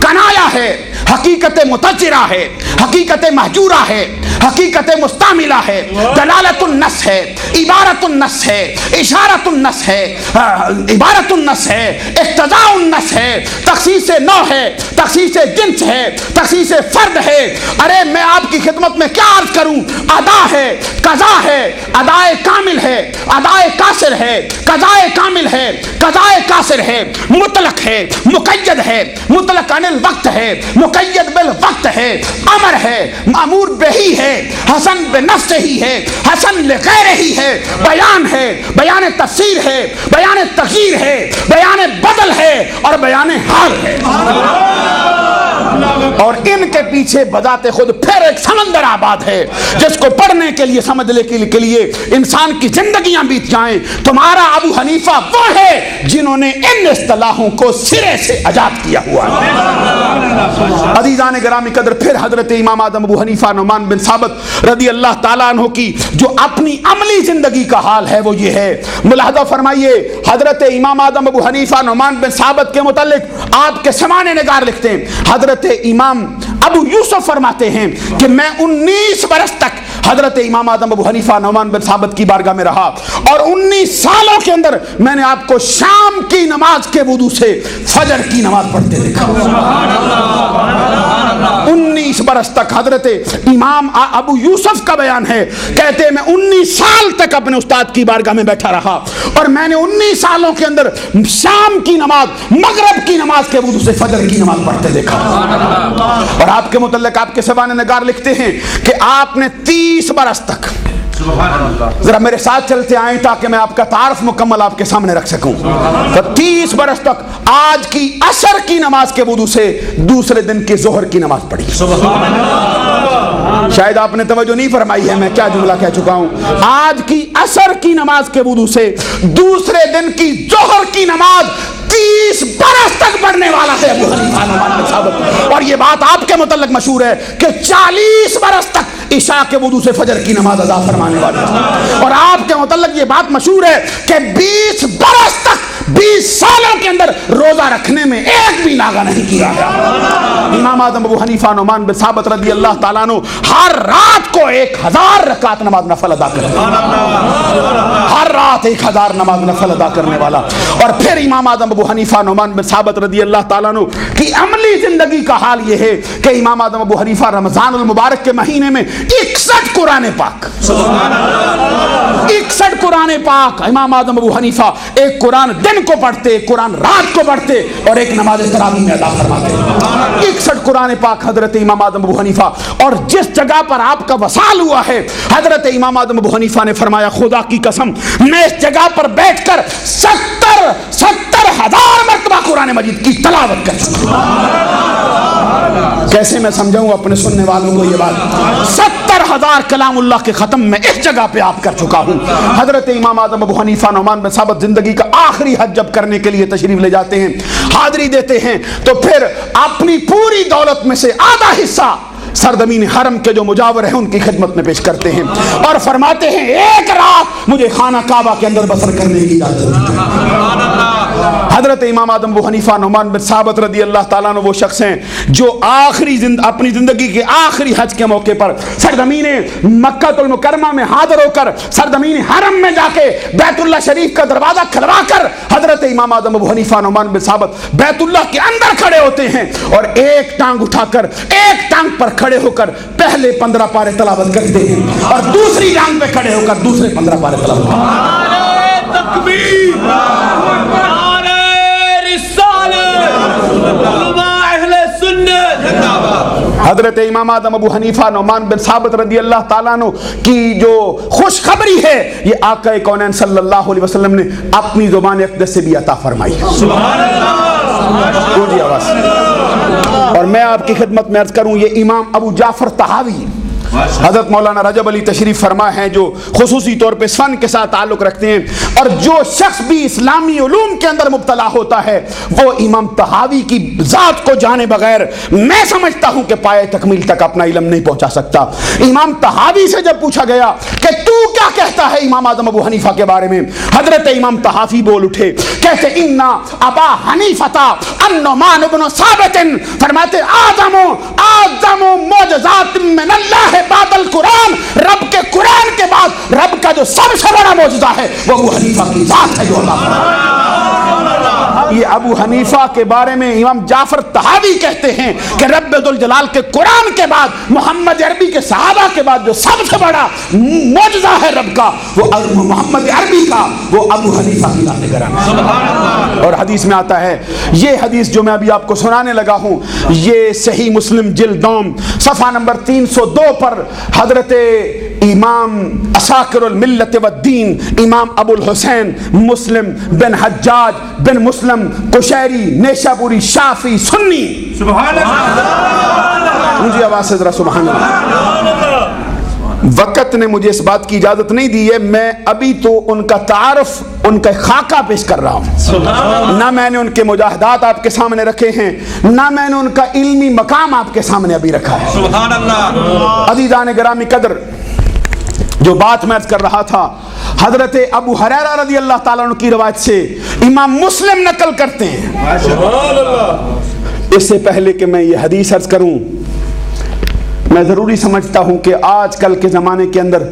[SPEAKER 2] کنایا ہے، حقیقت متجرہ ہے، حقیقت محجورہ ہے، حقیقت مستعملہ ہے، دلالت النص ہے، عبارت النص ہے، اشارت النص ہے، عبارت النص ہے، اقتضاء النص ہے، تخصیص نوع ہے، تخصیص جنس ہے، تخصیص فرد ہے۔ ارے میں آپ کی خدمت میں کیا عرض کروں، ادا ہے، قضا ہے، ادائے کامل ہے، ادائے قاصر ہے، قضائے کامل ہے، قضائے قاصر ہے، مطلق ہے، مقید ہے، مطلق عن الوقت ہے، مقید بالوقت ہے، امر ہے، مامور بہی ہے، حسن بنفس ہی ہے، حسن لغیر ہی ہے، بیان ہے، بیان تفسیر ہے، بیان تغییر ہے، بیان بدل ہے، اور بیان حال ہے، اور ان کے پیچھے بذات خود پھر ایک سمندر آباد ہے جس کو پڑھنے کے لیے سمجھنے کے لیے انسان کی زندگیاں بیت جائیں۔ تمہارا ابو حنیفہ وہ ہے جنہوں نے ان اصطلاحوں کو سرے سے ایجاد کیا ہوا ہے۔ عزیزان گرامی قدر، پھر حضرت امام آدم ابو حنیفہ نعمان بن ثابت رضی اللہ تعالیٰ عنہ کی جو اپنی عملی زندگی کا حال ہے وہ یہ ہے، ملاحظہ فرمائیے۔ حضرت امام آدم ابو حنیفہ نعمان بن ثابت کے متعلق آپ کے سمانے نگار لکھتے ہیں، حضرت امام ابو یوسف فرماتے ہیں کہ میں 19 برس تک حضرت امام آدم ابو حنیفہ نعمان بن ثابت کی بارگاہ میں رہا، اور 19 سالوں کے اندر میں نے آپ کو شام کی نماز کے وضو سے فجر کی نماز پڑھتے دیکھا۔ 19 برس تک حضرت امام ابو یوسف کا بیان ہے، کہتے ہیں میں 19 سال تک اپنے استاد کی بارگاہ میں بیٹھا رہا، اور میں نے 19 سالوں کے اندر شام کی نماز، مغرب کی نماز کے وضو سے فجر کی نماز پڑھتے دیکھا۔ اور آپ کے متعلق آپ کے سوانح نگار لکھتے ہیں کہ آپ نے 30 برس تک، ذرا میرے ساتھ چلتے آئیں تاکہ میں آپ کا تعارف مکمل آپ کے سامنے رکھ سکوں، تو 30 برس تک آج کی عصر کی نماز کے وضو سے دوسرے دن کی ظہر کی نماز پڑھی۔ شاید آپ نے توجہ نہیں فرمائی ہے میں کیا جملہ کہہ چکا ہوں. آج کی عصر کی نماز کے وضو سے دوسرے دن کی ظہر کی نماز 30 برس تک پڑھنے والا ہے ابو حنیفہ نعمان بن ثابت. اور یہ بات آپ کے متعلق مشہور ہے کہ 40 برس تک عشاء کے وضو سے فجر کی نماز ادا فرمانے والے ہیں. اور آپ کے متعلق یہ بات مشہور ہے کہ 20 برس تک 20 سالوں کے اندر روزہ رکھنے میں ایک بھی ناغہ نہیں کیا گیا. امام اعظم ابو حنیفہ نعمان بن ثابت رضی اللہ تعالیٰ عنہ ہر رات کو 1000 رکعت نماز نفل ادا کرتے ہیں. ہر رات 1000 نماز نفل ادا کرنے والا. اور پھر امام اعظم ابو حنیفہ نعمان بن ثابت رضی اللہ تعالیٰ عنہ کی عملی زندگی کا حال یہ ہے کہ امام اعظم ابو حنیفہ رمضان المبارک کے مہینے میں 61 قرآن پاک 61 قرآن پاک امام اعظم ابو حنیفہ ایک قرآن دن کو پڑھتے، ایک قرآن رات کو پڑھتے اور ایک نماز تراویح میں ادا فرماتے. 61 قرآن پاک حضرت امام اعظم ابو حنیفہ. اور جس جگہ پر آپ کا وصال ہوا ہے حضرت امام اعظم ابو حنیفہ نے فرمایا خدا کی قسم میں اس جگہ پر بیٹھ کر 70,000 مرتبہ قرآن مجید کی تلاوت کر چکا. کیسے میں سمجھاؤں اپنے سننے والوں کو یہ بات؟ 70,000 کلام اللہ کے ختم میں اس جگہ پہ آپ کر چکا ہوں. حضرت امام اعظم ابو حنیفہ نعمان بن ثابت زندگی کا آخری حج جب کرنے کے لیے تشریف لے جاتے ہیں، حاضری دیتے ہیں، تو پھر اپنی پوری دولت میں سے آدھا حصہ سرزمین حرم کے جو مجاور ہیں ان کی خدمت میں پیش کرتے ہیں اور فرماتے ہیں ایک رات مجھے خانہ کعبہ کے اندر بسر کرنے کی اجازت ہے. حضرت امام اعظم ابو حنیفہ نعمان بن ثابت رضی اللہ تعالیٰ عنہ وہ شخص ہیں جو اپنی زندگی کے آخری حج کے موقع پر سرزمین مکہ المکرمہ میں حاضر ہو کر سرزمین حرم میں جا کے بیت اللہ شریف کا دروازہ کھلوا کر حضرت امام اعظم ابو حنیفہ نعمان بن ثابت بیت اللہ کے اندر کھڑے ہوتے ہیں اور ایک ٹانگ اٹھا کر ایک ٹانگ پر کھڑے ہو کر پہلے 15 پارے تلاوت کرتے ہیں اور دوسری ٹانگ پہ کھڑے ہو کر دوسرے 15 پارے تلاوت کرتے ہیں.
[SPEAKER 4] تکبیر، نعرہ رسالت، علماء اہل سنت.
[SPEAKER 2] حضرت امام اعظم ابو حنیفہ نعمان بن ثابت رضی اللہ تعالیٰ عنہ کی جو خوشخبری ہے یہ آقا کونین صلی اللہ علیہ وسلم نے اپنی زبان اقدس سے بھی عطا فرمائی. سبحان اللہ. جی آواز. اور میں آپ کی خدمت میں عرض کروں یہ امام ابو جعفر طحاوی حضرت مولانا رجب علی تشریف فرما ہیں جو خصوصی طور پہ فن کے ساتھ تعلق رکھتے ہیں اور جو شخص بھی اسلامی علوم کے اندر مبتلا ہوتا ہے وہ امام طحاوی کی ذات کو جانے بغیر میں سمجھتا ہوں کہ پائے تکمیل تک اپنا علم نہیں پہنچا سکتا. امام طحاوی سے جب پوچھا گیا کہ تو کیا کہتا ہے امام اعظم ابو حنیفہ کے بارے میں، حضرت امام طحاوی بول اٹھے کہتے انا ابا حنیفہ النعمان بن ثابت فرماتے اعظم معجزات من اللہ بعد القرآن، رب کے قرآن کے بعد رب کا جو سب سے بڑا معجزہ ہے وہ ابو حنیفہ کی ذات ہے جو اللہ فرماتا. یہ ابو حنیفہ کے بارے میں امام جعفر طحاوی کہتے ہیں کہ رب ذوالجلال کے قرآن کے بعد محمد عربی کے صحابہ کے بعد جو سب سے بڑا معجزہ ہے رب کا وہ محمد عربی کا وہ ابو حنیفہ کی ذات کرام ہے. اور حدیث میں آتا ہے یہ حدیث جو میں ابھی آپ کو سنانے لگا ہوں یہ صحیح مسلم جلد دوم صفحہ نمبر 302 پر حضرت امام اساکر الملت والدین امام ابو الحسین مسلم بن حجاج بن مسلم قشیری نیشابوری شافعی سنی. سبحان اللہ. مجھے آواز سے ذرا سبحان اللہ. وقت نے مجھے اس بات کی اجازت نہیں دی ہے میں ابھی تو ان کا تعارف ان کا خاکہ پیش کر رہا ہوں. نہ میں نے ان کے مجاہدات آپ کے سامنے رکھے ہیں نہ میں نے ان کا علمی مقام آپ کے سامنے ابھی رکھا ہے.
[SPEAKER 4] سبحان اللہ.
[SPEAKER 2] عزیزان گرامی قدر جو بات میں عرض کر رہا تھا حضرت ابو ہریرہ رضی اللہ تعالیٰ عنہ کی روایت سے امام مسلم نقل کرتے ہیں. اس سے پہلے کہ میں یہ حدیث عرض کروں میں ضروری سمجھتا ہوں کہ آج کل کے زمانے کے اندر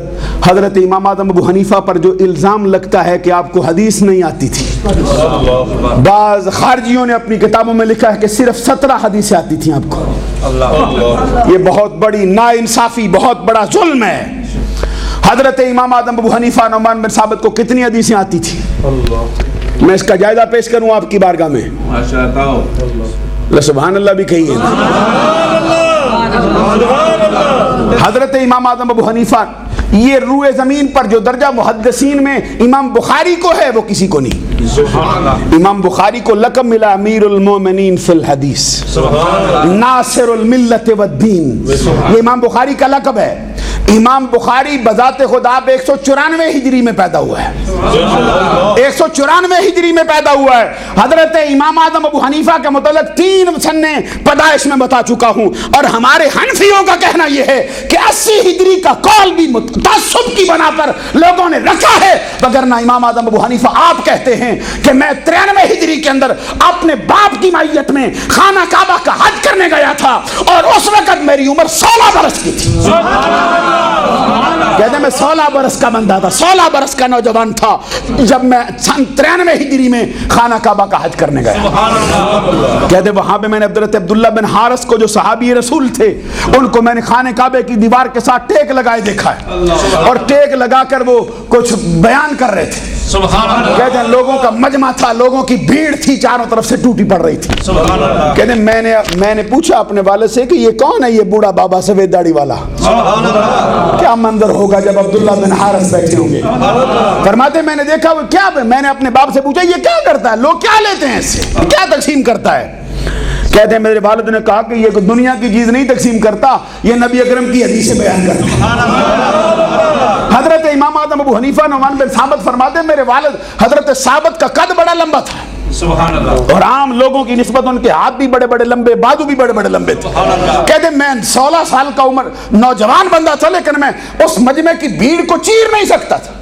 [SPEAKER 2] حضرت امام اعظم ابو حنیفہ پر جو الزام لگتا ہے کہ آپ کو حدیث نہیں آتی تھی، بعض خارجیوں نے اپنی کتابوں میں لکھا ہے کہ صرف 17 حدیثیں آتی تھیں آپ کو. یہ بہت بڑی ناانصافی بہت بڑا ظلم ہے. حضرت امام اعظم ابو حنیفہ نعمان بن ثابت کو کتنی حدیثیں آتی تھی؟ میں اس کا جائزہ پیش کروں آپ کی بارگاہ میں. سبحان اللہ بھی کہیے نا. حضرت امام اعظم ابو حنیفہ یہ روئے زمین پر جو درجہ محدثین میں امام بخاری کو ہے وہ کسی کو نہیں. امام بخاری کو لقب ملا امیر المومنین فی الحدیث، ناصر الملت والدین. یہ امام بخاری کا لقب ہے. امام بخاری بذات خود آپ 194 ہجری میں پیدا ہوا ہے. 194 ہجری میں پیدا ہوا ہے. حضرت امام اعظم ابو حنیفہ کے متعلق 3 سنیں پیدائش میں بتا چکا ہوں، اور ہمارے حنفیوں کا کہنا یہ ہے کہ 80 ہجری کا قول بھی تعصب کی بنا پر لوگوں نے رکھا ہے، وگرنہ امام اعظم ابو حنیفہ آپ کہتے ہیں کہ میں 93 ہجری کے اندر اپنے باپ کی معیت میں خانہ کعبہ کا حج کرنے گیا تھا، اور اس وقت میری عمر 16 برس کی تھی. کہتے ہیں میں 16 برس کا بندہ تھا، 16 برس کا نوجوان تھا جب میں سن 93 ہجری میں خانہ کعبہ کا حج کرنے گیا. کہتے ہیں وہاں پہ میں نے حضرت عبداللہ بن حارث کو جو صحابی رسول تھے ان کو میں نے خانہ کعبے کی دیوار کے ساتھ ٹیک لگائے دیکھا ہے، اور ٹیک لگا کر وہ کچھ بیان کر رہے تھے. کہتے ہیں لوگوں کا مجمع تھا، لوگوں کی بھیڑ تھی، چاروں طرف سے ٹوٹی پڑ رہی تھی. کہتے ہیں میں نے پوچھا اپنے والد سے کہ یہ کون ہے یہ بوڑھا بابا سفید داڑھی والا؟ کیا منظر ہوگا جب عبداللہ بن حارث بیٹھے ہوں گے. فرماتے میں نے دیکھا وہ کیا، میں نے اپنے باپ سے پوچھا یہ کیا کرتا ہے، لوگ کیا لیتے ہیں اس سے، کیا تقسیم کرتا ہے؟ کہتے ہیں میرے والد نے کہا کہ یہ کوئی دنیا کی چیز نہیں تقسیم کرتا، یہ نبی اکرم کی حدیث بیان کرتا ہے. حضرت امام اعظم ابو حنیفہ نعمان بن ثابت فرماتے ہیں میرے والد حضرت ثابت کا قد بڑا لمبا تھا، اور عام لوگوں کی نسبت ان کے ہاتھ بھی بڑے بڑے لمبے، بازو بھی بڑے بڑے لمبے تھے. کہتے ہیں میں 16 سال کا عمر نوجوان بندہ تھا، لیکن میں اس مجمع کی بھیڑ کو چیر نہیں سکتا تھا.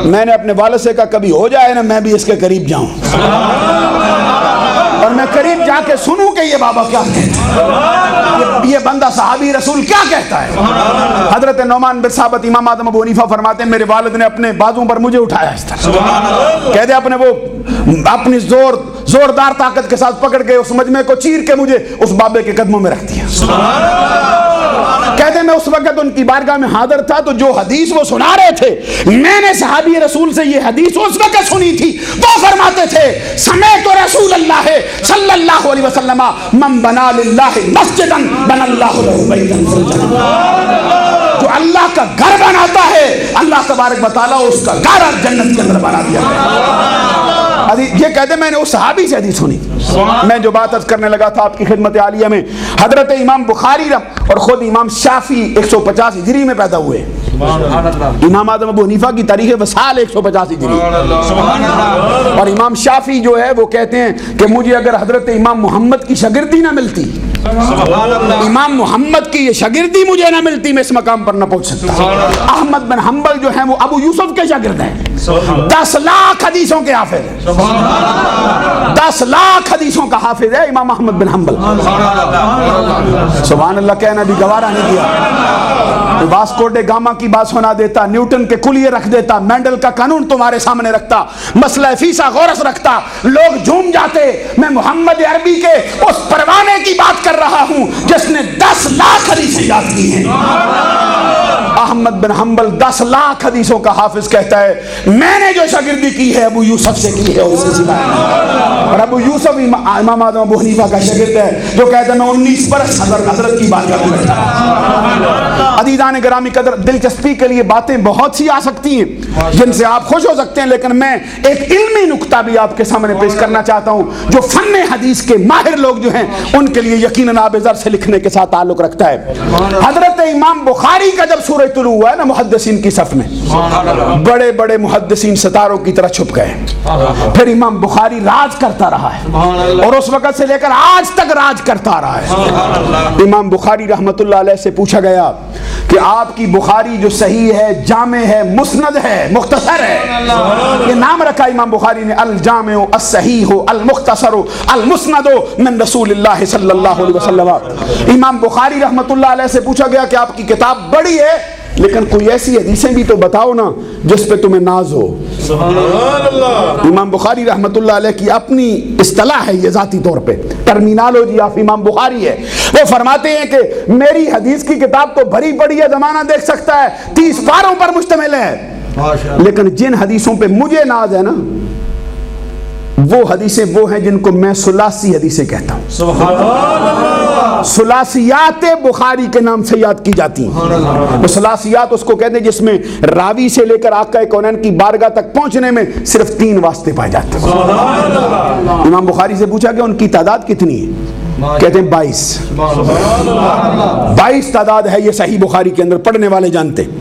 [SPEAKER 2] میں نے اپنے والد سے کہا کبھی ہو جائے نا میں بھی اس کے قریب جاؤں اور میں قریب جا کے سنوں کہ یہ بابا کیا کہتا ہے، یہ بندہ صحابی رسول کیا کہتا ہے. حضرت نعمان بن ثابت امام اعظم ابو حنیفہ فرماتے ہیں میرے والد نے اپنے بازوں پر مجھے اٹھایا اس طرح. کہتے اپنے وہ اپنی زوردار طاقت کے ساتھ پکڑ کے اس مجمع کو چیر کے مجھے اس بابے کے قدموں میں رکھ دیا. کہتے ہیں میں اس وقت ان کی بارگاہ میں حاضر تھا، تو جو حدیث وہ سنا رہے تھے میں نے صحابی رسول سے یہ حدیث اس وقت سنی تھی. وہ فرماتے تھے سمعت رسول اللہ صلی اللہ علیہ وسلم من بنا للہ مسجدا بنا اللہ لہ بیتا فی الجنہ. جو اللہ کا گھر بناتا ہے اللہ تبارک و تعالیٰ اس کا گھر جنت کے اندر بنا دیا ہے. یہ کہتے ہیں میں نے اس صحابی سے حدیث سنی. میں جو بات عرض کرنے لگا تھا آپ کی خدمت عالیہ میں، حضرت امام بخاری اور خود امام شافعی 150 ہجری میں پیدا ہوئے. امام اعظم ابو حنیفہ کی تاریخ وصال 150 ہجری، اور امام شافعی جو ہے وہ کہتے ہیں کہ مجھے اگر حضرت امام محمد کی شاگردی نہ ملتی، امام محمد کی یہ شاگردی مجھے نہ ملتی، میں اس مقام پر نہ پہنچ سکتا. احمد بن حنبل جو ہیں وہ ابو یوسف کے شاگرد ہیں، 10 لاکھ حدیثوں کے حافظ ہیں. 10 لاکھ حدیثوں کا حافظ ہے امام احمد بن حنبل. سبحان اللہ کہنا بھی گوارا نہیں کیا. واسکو ڈے گاما کی بات سنا دیتا، نیوٹن کے کلیے رکھ دیتا، مینڈل کا قانون تمہارے سامنے رکھتا، مسئلہ فیثاغورس رکھتا، لوگ جھوم جاتے. میں محمد عربی کے اس پروانے کی بات کر رہا ہوں جس نے 10 لاکھ حدیثیں یاد کی ہیں. احمد بن حنبل 10 لاکھ حدیثوں کا حافظ کہتا ہے میں نے جو شاگردی کی ہے ابو یوسف سے کی ہے اس سے سنا. اور ابو یوسف امام اعظم ابو حنیفہ کا شاگرد ہے جو کہتا ہے میں 19 برس حضرت کی بات کرتا ہوں. عزیزان گرامی قدر، دلچسپی کے لیے باتیں بہت سی آ سکتی ہیں جن سے آپ خوش ہو سکتے ہیں، لیکن میں ایک علمی نکتہ بھی آپ کے سامنے پیش کرنا چاہتا ہوں جو فن حدیث کے ماہر لوگ جو ہیں ان کے لیے یقیناً آب ذر سے لکھنے کے ساتھ تعلق رکھتا ہے. حضرت امام بخاری کا جب سورہ طلوع ہوا ہے نا محدثین کی صف میں، بڑے بڑے محدثین ستاروں کی طرح چھپ گئے. پھر امام بخاری راج کرتا رہا ہے اور اس وقت سے لے کر آج تک راج کرتا رہا ہے. امام بخاری رحمت اللہ علیہ سے پوچھا گیا کہ آپ کی بخاری جو صحیح ہے، جامع ہے، مسند ہے، مختصر ہے، یہ نام رکھا امام بخاری نے الجامع الصحیح المختصر المسند من رسول اللہ صلی اللہ علیہ وسلم. امام بخاری رحمت اللہ علیہ سے پوچھا گیا کہ آپ کی کتاب بڑی ہے لیکن کوئی ایسی حدیثیں بھی تو بتاؤ نا جس پہ تمہیں ناز ہو. امام بخاری رحمت اللہ علیہ کی اپنی اصطلاح ہے یہ، ذاتی طور پہ ٹرمینالوجی آف امام بخاری ہے. وہ فرماتے ہیں کہ میری حدیث کی کتاب تو بھری پڑی ہے، زمانہ دیکھ سکتا ہے، 30 پاروں پر مشتمل ہے، لیکن جن حدیثوں پہ مجھے ناز ہے نا وہ حدیثیں وہ ہیں جن کو میں ثلاثی حدیثیں کہتا ہوں. ثلاثیات بخاری کے نام سے یاد کی جاتی ہیں. وہ ثلاثیات اس کو کہتے ہیں جس میں راوی سے لے کر آقا کونین کی بارگاہ تک پہنچنے میں صرف 3 واسطے پائے جاتے ہیں. امام بخاری سے پوچھا کہ ان کی تعداد کتنی ہے؟ کہتے ہیں 22 تعداد ہے. یہ صحیح بخاری کے اندر پڑھنے والے جانتے ہیں.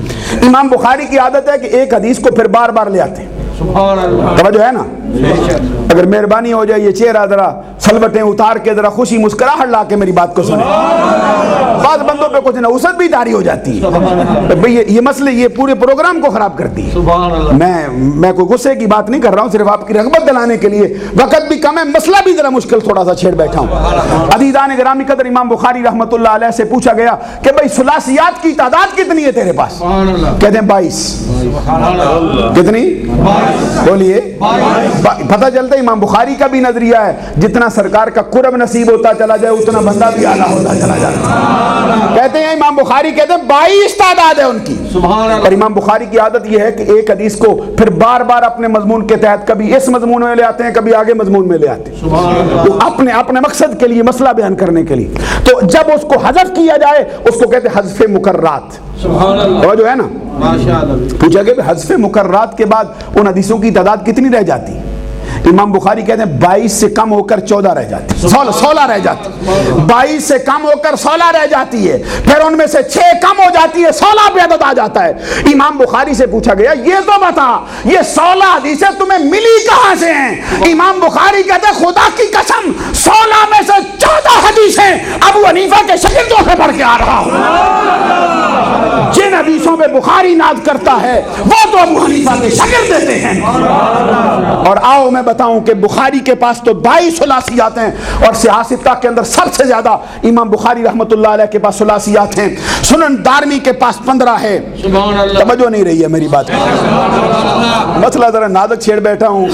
[SPEAKER 2] امام بخاری کی عادت ہے کہ ایک حدیث کو پھر بار بار لے آتے ہیں. توجہ ہے نا؟ اگر مہربانی ہو جائے یہ چہرہ ذرا سلوٹیں اتار کے ذرا خوشی مسکراہٹ لا کے میری بات کو سنیں. بعض بندوں پہ کچھ نوسط بھی طاری ہو جاتی ہے بھئی یہ مسئلے یہ پورے پروگرام کو خراب کرتی ہے. میں کوئی غصے کی بات نہیں کر رہا ہوں, صرف آپ کی رغبت دلانے کے لیے. وقت بھی کم ہے, مسئلہ بھی ذرا مشکل تھوڑا سا چھیڑ بیٹھا ہوں. عزیزان گرامی قدر, امام بخاری رحمۃ اللہ علیہ سے پوچھا گیا کہ بھئی ثلاثیات کی تعداد کتنی ہے تیرے پاس؟ کہتے ہیں 22. کتنی؟ بولیے. پتہ چلتا ہے امام بخاری کا بھی نظریہ ہے جتنا سرکار کا قرب نصیب ہوتا چلا جائے اتنا بندہ بھی اعلیٰ ہوتا چلا جائے. کہتے ہیں امام بخاری کہتے ہیں 22 تعداد ہے ان کی. اور امام بخاری کی عادت یہ ہے کہ ایک حدیث کو پھر بار بار اپنے مضمون کے تحت کبھی اس مضمون میں لے آتے ہیں, کبھی آگے مضمون میں لے آتے ہیں, اپنے مقصد کے لیے, مسئلہ بیان کرنے کے لیے. تو جب اس کو حذف کیا جائے اس کو کہتے ہیں حذف مکررات. جو ہے نا, پوچھا کہ حذف مکررات کے بعد ان حدیثوں کی تعداد کتنی رہ جاتی؟ امام بخاری کہتے ہیں 22 سے کم ہو کر 14 رہ جاتی, 16 رہ جاتی. 22 سے کم ہو کر 16 رہ جاتی ہے, پھر ان میں سے 6 کم ہو جاتی ہے, 16 پہ عدد آ جاتا ہے. امام بخاری سے پوچھا گیا یہ تو بتا یہ 16 حدیثیں تمہیں ملی کہاں سے ہیں؟ امام بخاری کہتے ہیں خدا کی قسم 16 میں سے 14 حدیثیں ابو حنیفہ کے شاگردوں سے پڑھ کے آ رہا ہوں. جن حدیثوں پہ بخاری ناز کرتا ہے وہ تو ابو حنیفہ کے شاگرد دیتے ہیں. اور آؤ میں بتاؤں کہ بخاری کے پاس تو 22 ثلاثیات ہیں, اور صحاح ستہ کے اندر سب سے زیادہ امام بخاری رحمۃ اللہ علیہ کے پاس ثلاثیات ہیں. سنن دارمی کے پاس 15 ہے. توجہ نہیں رہی ہے میری بات. مسئلہ ذرا نازک چھیڑ بیٹھا ہوں,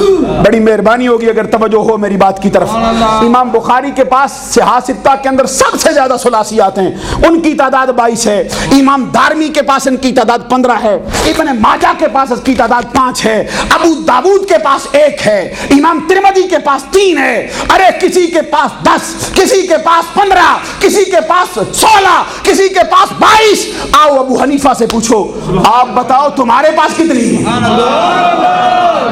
[SPEAKER 2] بڑی مہربانی ہوگی اگر توجہ ہو میری بات کی طرف. امام بخاری کے پاس صحاح ستہ کے اندر سب سے زیادہ ثلاثیات ہیں, ان کی تعداد 22 ہے. امام دارمی کے پاس ان کی تعداد 15 ہے. ابن ماجہ کے پاس اس کی تعداد 5 ہے. ابو داود کے پاس 1 ہے. امام ترمذی کے پاس 3 ہے. ارے کسی کے پاس 10, کسی کے پاس 15, کسی کے پاس 16, کسی کے پاس 22. آؤ ابو حنیفہ سے پوچھو, آپ بتاؤ تمہارے پاس کتنی ہے؟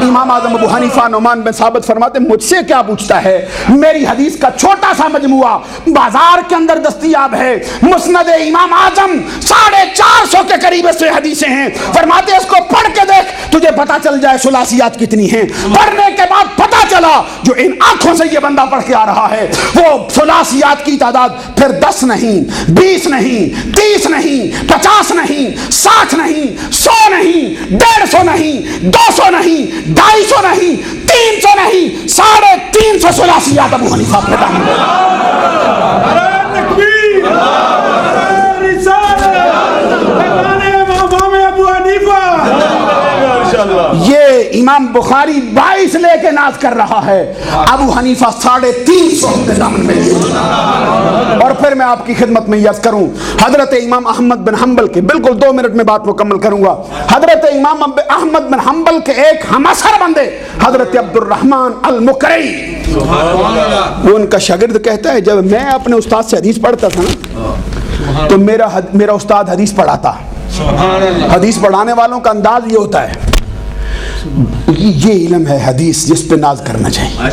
[SPEAKER 2] امام اعظم ابو حنیفہ نعمان بن ثابت فرماتے مجھ سے کیا پوچھتا ہے, میری حدیث کا چھوٹا سا مجموعہ بازار کے اندر دستیاب ہے. مسند امام اعظم 450 کے قریب اس میں حدیثیں ہیں. فرماتے اس کو پڑھ کے دیکھ تجھے پتا چل جائے ثلاثیات کتنی ہیں. پڑھنے کے بعد پتا چلا جو ان آنکھوں سے یہ بندہ پڑھ کے آ رہا ہے وہ ثلاثیات کی تعداد پھر 10 نہیں, 20 نہیں, 30 نہیں, 50 نہیں, 60 نہیں, 100 نہیں, 150 نہیں, 200 نہیں, 250 نہیں, 300 نہیں, 350 ثلاثیات ابو حنیفہ پیدا ہوئے. یہ امام بخاری 22 لے کے ناز کر رہا ہے, ابو حنیفہ 350 کے دامن میں. اور پھر میں آپ کی خدمت میں یاد کروں حضرت امام احمد بن حنبل کے, بالکل 2 منٹ میں بات مکمل کروں گا. حضرت امام احمد بن حنبل کے ایک ہم اثر بندے حضرت عبد الرحمن المکری, وہ ان کا شاگرد کہتا ہے جب میں اپنے استاد سے حدیث پڑھتا تھا نا تو میرا استاد حدیث پڑھاتا. حدیث پڑھانے والوں کا انداز یہ ہوتا ہے یہ علم ہے حدیث جس پہ ناز کرنا چاہیے,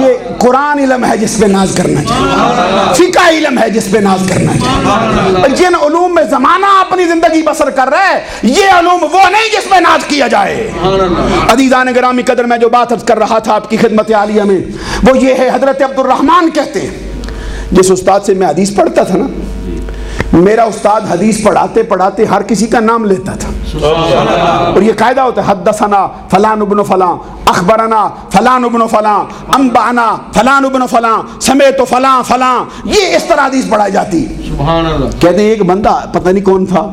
[SPEAKER 2] یہ قرآن علم ہے جس پہ ناز کرنا چاہیے, فقہ علم ہے جس پہ ناز کرنا چاہیے. جن علوم میں زمانہ اپنی زندگی بسر کر رہا ہے یہ علوم وہ نہیں جس پہ ناز کیا جائے. عزیزان گرامی قدر میں جو بات عرض کر رہا تھا آپ کی خدمت عالیہ میں وہ یہ ہے, حضرت عبد الرحمن کہتے ہیں جس استاد سے میں حدیث پڑھتا تھا نا میرا استاد حدیث پڑھاتے پڑھاتے ہر کسی کا نام لیتا تھا, اور یہ قاعدہ ہوتا ہے حدثنا فلان ابن فلان, اخبرنا فلان ابن فلان, انبانا فلان ابن فلان, سمیت فلان فلان, یہ اس طرح حدیث پڑھائی جاتی. کہتے ہیں ایک بندہ پتہ نہیں کون تھا,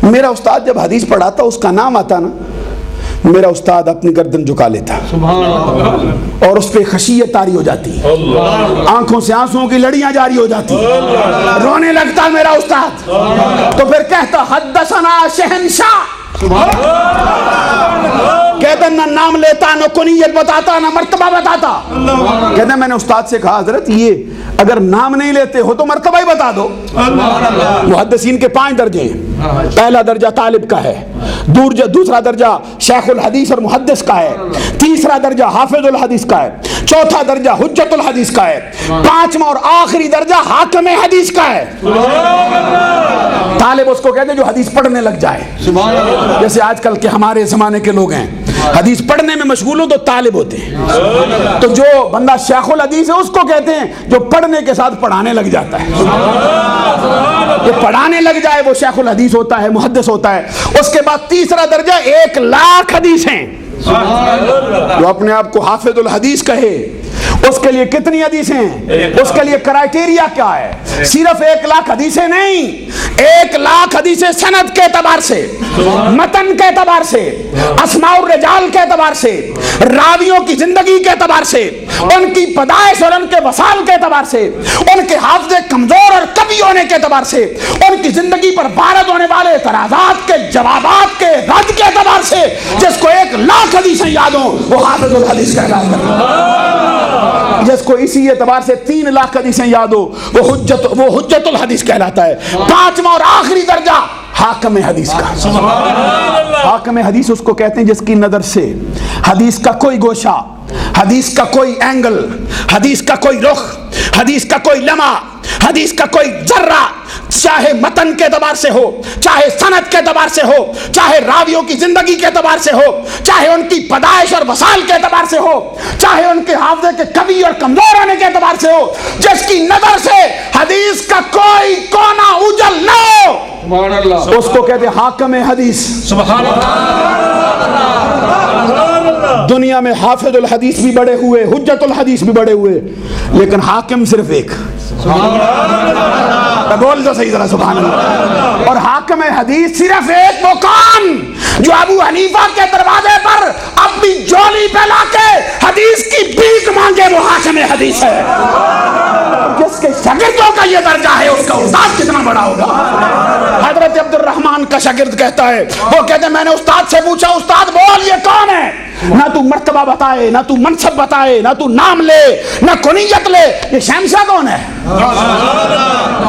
[SPEAKER 2] میرا استاد جب حدیث پڑھاتا اس کا نام آتا نا میرا استاد اپنی گردن جھکا لیتا اور اس پہ خشیت طاری ہو جاتی, آنکھوں سے آنسوؤں کی لڑیاں جاری ہو جاتی, رونے لگتا میرا استاد. تو پھر کہتا حدثنا شہنشاہ, کہتے کہتے ہیں نہ نام لیتا، نہ کنیت بتاتا، نہ مرتبہ بتاتا. کہتے ہیں میں نے استاد سے کہا حضرت یہ اگر نام نہیں لیتے ہو تو مرتبہ ہی بتا دو. محدثین کے 5 درجے ہیں. پہلا درجہ طالب کا ہے، دوسرا درجہ شیخ الحدیث اور محدث کا ہے، تیسرا درجہ حافظ الحدیث کا ہے، چوتھا درجہ حجت الحدیث کا ہے، 5واں اور آخری درجہ حاکم حدیث کا ہے. طالب اس کو کہتے ہیں جو حدیث پڑھنے لگ جائے. جیسے آج کل کے ہمارے زمانے کے لوگ ہیں حدیث پڑھنے میں مشغول ہو تو طالب ہوتے ہیں. تو جو بندہ شیخ الحدیث ہے اس کو کہتے ہیں جو پڑھنے کے ساتھ پڑھانے لگ جاتا ہے. جو پڑھانے لگ جائے وہ شیخ الحدیث ہوتا ہے، محدث ہوتا ہے. اس کے بعد تیسرا درجہ 1,00,000 حدیث ہیں. جو اپنے آپ کو حافظ الحدیث کہے اس کے لیے کتنی حدیثیں ہیں؟ اس کے لیے کرائٹیریا کیا ہے؟ صرف 1,00,000 حدیثیں نہیں، 1,00,000 حدیثیں سند کے اعتبار سے، متن کے اعتبار سے، اسماء الرجال کے اعتبار سے، راویوں کی زندگی کے اعتبار سے، ان کی پیدائش اور ان کے وصال کے اعتبار سے، ان کے حافظے کمزور اور کبھی ہونے کے اعتبار سے، ان کی زندگی پر وارد ہونے والے اعتراضات کے جوابات کے رد کے اعتبار سے. جس کو 1,00,000 حدیثیں یاد ہوں وہ حافظ الحدیث کہلاتا ہے. جس کو اسی اعتبار سے 3,00,000 حدیثیں یاد ہو وہ حجت الحدیث کہلاتا ہے. 5واں اور آخری درجہ حاکم حدیث کا. حاکم حدیث اس کو کہتے ہیں جس کی نظر سے حدیث کا کوئی گوشہ، حدیث کا کوئی اینگل، حدیث کا کوئی رخ، حدیث کا کوئی لمحہ، حدیث کا کوئی ذرہ، چاہے متن کے اعتبار سے ہو، چاہے سند کے اعتبار سے ہو، چاہے راویوں کی زندگی کے اعتبار سے ہو، چاہے ان کی پیدائش اور وصال کے اعتبار سے ہو، چاہے ان کے حافظے کے کبھی اور کمزور ہونے کے اعتبار سے ہو، جس کی نظر سے حدیث کا کوئی کونا اجل نہ ہو اس کو کہتے ہیں حاکم حدیث. دنیا میں حافظ الحدیث بھی بڑے ہوئے، حجت الحدیث بھی بڑے ہوئے، لیکن حاکم صرف ایک. بول دو صحیح ذرا سبحان اللہ. اور حاکم حدیث صرف ایک وہ کون جو ابو حنیفہ کے دروازے پر اپنی جولی پہ لا کے حدیث کی بھیک مانگے وہ حاکم حدیث ہے. جس کے شاگردوں کا یہ درجہ ہے اس کا استاد کتنا بڑا ہوگا. حضرت عبد الرحمن کا شاگرد کہتا ہے، وہ کہتے ہیں میں نے استاد سے پوچھا استاد بول یہ کون ہے؟ نہ تو مرتبہ بتائے، نہ تو منصب بتائے، نہ تو نام لے، نہ کنیت لے، یہ شہنشاہ کون ہے؟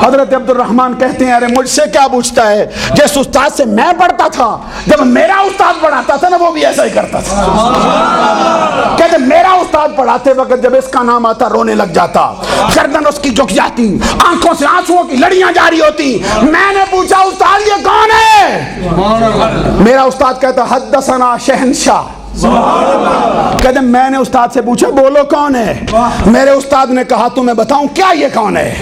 [SPEAKER 2] حضرت عبد الرحمن کہتے ہیں ارے مجھ سے کیا پوچھتا ہے، جس استاد سے میں پڑھتا تھا جب میرا استاد پڑھاتا تھا نا وہ بھی ایسا ہی کرتا تھا. کہتے میرا استاد پڑھاتے وقت جب اس کا نام آتا رونے لگ جاتا، گردن اس کی جھک جاتی، آنکھوں سے آنسوؤں کی لڑیاں جاری ہوتی. میں نے پوچھا استاد یہ کون ہے؟ میرا استاد کہتا حدثنا شہنشاہ. کہتے میں نے استاد سے پوچھا بولو کون ہے؟ میرے استاد نے کہا تمہیں بتاؤں کیا یہ کون ہے؟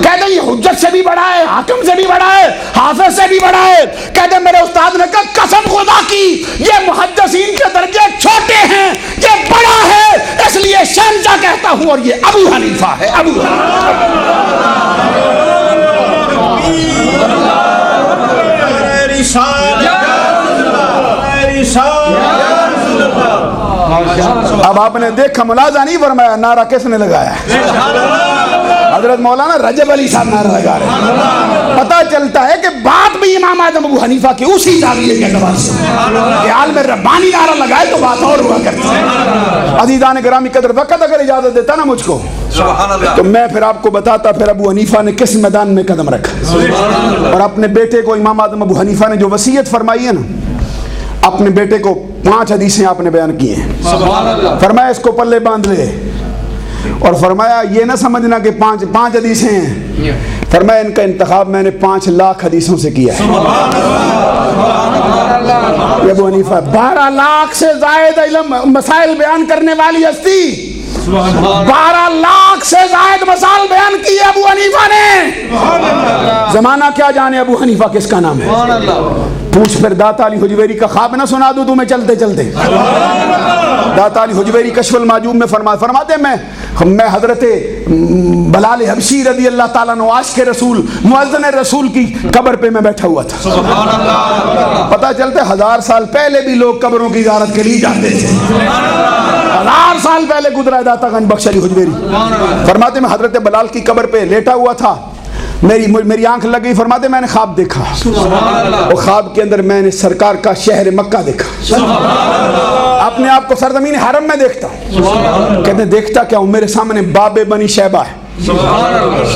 [SPEAKER 2] کہتے یہ حجت سے بھی بڑا ہے، حاکم سے بھی بڑا ہے، حافظ سے بھی بڑا ہے. کہتے میرے استاد نے کہا قسم خدا کی یہ محدثین کے درجے چھوٹے ہیں، یہ بڑا ہے اس لیے شہنشاہ کہتا ہوں، اور یہ ابو حنیفہ ہے. ابو اب آپ نے دیکھا ملازہ نہیں فرمایا نعرہ کس نے لگایا؟ حضرت مولانا رجب علی صاحب نعرہ لگا رہے ہیں. پتہ چلتا ہے کہ بات بھی امام اعظم ابو حنیفہ کی اسی زاویے کے اعتبار سے کہ عالم ربانی نعرہ لگائے تو بات اور ہوا کرتی ہے. عزیزان گرامی قدر وقت اگر اجازت دیتا نا مجھ کو تو میں پھر آپ کو بتاتا پھر ابو حنیفہ نے کس میدان میں قدم رکھا. اور اپنے بیٹے کو امام اعظم ابو حنیفہ نے جو وصیت فرمائی ہے نا، اپنے بیٹے کو 5 حدیثیں آپ نے بیان کی ہیں. فرمایا اس کو پلے باندھ لے، اور فرمایا یہ نہ سمجھنا کہ 5 حدیثیں ہیں، فرمایا ان کا انتخاب میں نے 5,00,000 حدیثوں سے کیا ہے. یہ ابو حنیفہ 12,00,000 سے زائد علم مسائل بیان کرنے والی ہستی، 12,00,000 سے زائد مسائل بیان کیے ابو حنیفہ نے. زمانہ کیا جانے ابو حنیفہ کس کا نام ہے؟ پوچھ پھر داتا علی حجویری کا خواب نہ سنا دوں تمہیں چلتے چلتے. داتا علی حجویری کشف المعجوب میں فرماتے میں حضرت بلال حبشی رضی اللہ تعالیٰ عنہ عاشق رسول مؤذن رسول کی قبر پہ میں بیٹھا ہوا تھا. پتہ چلتے 1000 سال پہلے بھی لوگ قبروں کی زیارت کے لیے جاتے تھے. 1000 سال پہلے گزرا داتا گنج بخش علی حجویری. فرماتے میں حضرت بلال کی قبر پہ لیٹا ہوا تھا، میری آنکھ لگ گئی. فرماتے میں نے خواب دیکھا، اور خواب کے اندر میں نے سرکار کا شہر مکہ دیکھا. اپنے آپ کو سرزمین حرم میں دیکھتا ہوں. کہتے ہیں دیکھتا کیا ہوں؟ میرے سامنے باب بنی شیبہ ہے.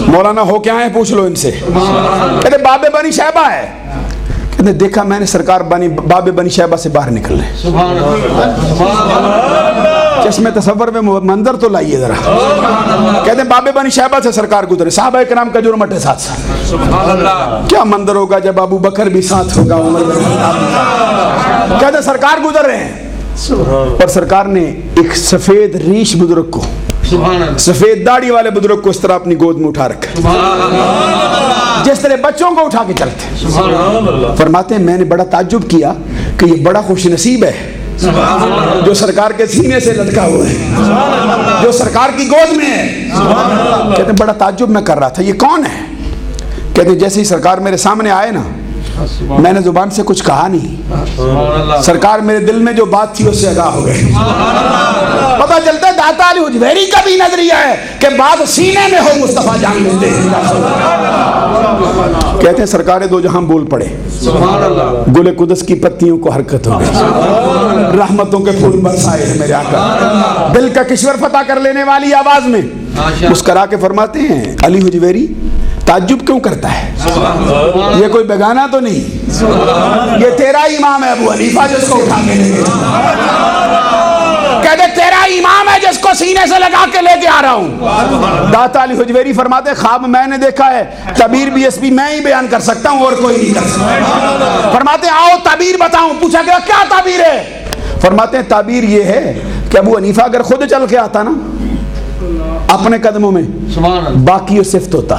[SPEAKER 2] مولانا ہو کیا ہیں پوچھ لو ان سے. کہتے باب بنی شیبہ ہے. کہتے ہیں دیکھا میں نے سرکار باب بنی شیبہ سے باہر نکل رہے. چشمے تصور میں منظر تو لائیے ذرا. کہتے ہیں باب بنی شیبہ سے سرکار گزرے, صحابہ کرام کا جرمٹے ساتھ ساتھ. کیا منظر ہوگا جب ابو بکر بھی ساتھ ہوگا, عمر بن خطاب بھی ساتھ. کہتے ہیں سرکار گزر رہے ہیں اور سرکار نے ایک سفید ریش بزرگ کو, سفید داڑھی والے بزرگ کو اس طرح اپنی گود میں اٹھا رکھا, جس طرح بچوں کو اٹھا کے چلتے. فرماتے ہیں میں نے بڑا تعجب کیا کہ یہ بڑا خوش نصیب ہے جو سرکار کے سینے سے لٹکا ہوا ہے, جو سرکار کی گود میں ہے. کہتے ہیں بڑا تعجب میں کر رہا تھا یہ کون ہے. کہتے ہیں جیسے ہی سرکار میرے سامنے آئے نا, میں نے زبان سے کچھ کہا نہیں, سرکار میرے دل میں جو بات تھی اس سے آگاہ ہو گئے. پتہ چلتا ہے داتا علی حجویری کا بھی نظریہ ہے کہ بات سینے میں ہو مصطفیٰ جان لیتے ہیں. کہتے ہیں سرکار دو جہاں بول پڑے, گل قدس کی پتیوں کو حرکت ہو گئی, رحمتوں کے پھول برسائے ہیں میرے آقا, دل کا کشور فتح کر لینے والی آواز میں مسکرا کے فرماتے ہیں علی حجویری تعجب کیوں کرتا ہے, یہ کوئی بیگانہ تو نہیں, یہ تیرا امام ہے ابو حنیفہ جس کو اٹھا کے لے گئے. کہتے تیرا امام ہے جس کو سینے سے لگا کے لے کے آ رہا ہوں. داتا علی حجویری فرماتے خواب میں نے دیکھا ہے, تعبیر بھی اس بھی میں ہی بیان کر سکتا ہوں اور کوئی نہیں کر سکتا. فرماتے آؤ تعبیر بتاؤں. پوچھا گیا کیا تعبیر ہے. فرماتے ہیں تعبیر یہ ہے کہ ابو حنیفہ اگر خود چل کے آتا نا اپنے قدموں میں, باقی وہ صفت ہوتا.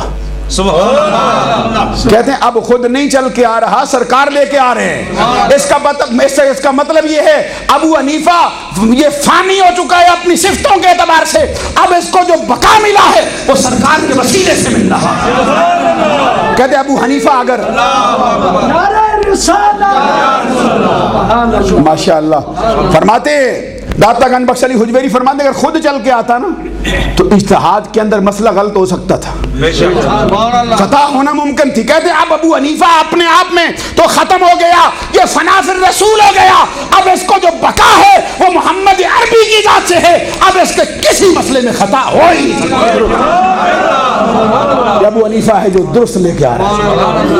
[SPEAKER 2] کہتے ہیں اب خود نہیں چل کے آ رہا, سرکار لے کے آ رہے ہیں. اس کا مطلب یہ ہے ابو حنیفہ یہ فانی ہو چکا ہے اپنی صفتوں کے اعتبار سے, اب اس کو جو بقا ملا ہے وہ سرکار کے وسیلے سے مل رہا ہے. کہتے ابو حنیفہ اگر ماشاء اللہ فرماتے داتا گنج بخش علی حجویری فرماتے اگر خود چل کے آتا نا تو اجتہاد کے اندر مسئلہ غلط ہو سکتا تھا, خطا ہونا ممکن تھی. کہتے ہیں اب ابو حنیفہ اپنے آپ میں تو ختم ہو گیا, یہ فنا فی الرسول ہو گیا. اب اس کو جو بقا ہے وہ محمد عربی کی ذات سے ہے, اب اس کے کسی مسئلے میں خطا ہو ہی نہیں سکتا. ابو حنیفہ ہے جو درست لے کے آ رہا ہے.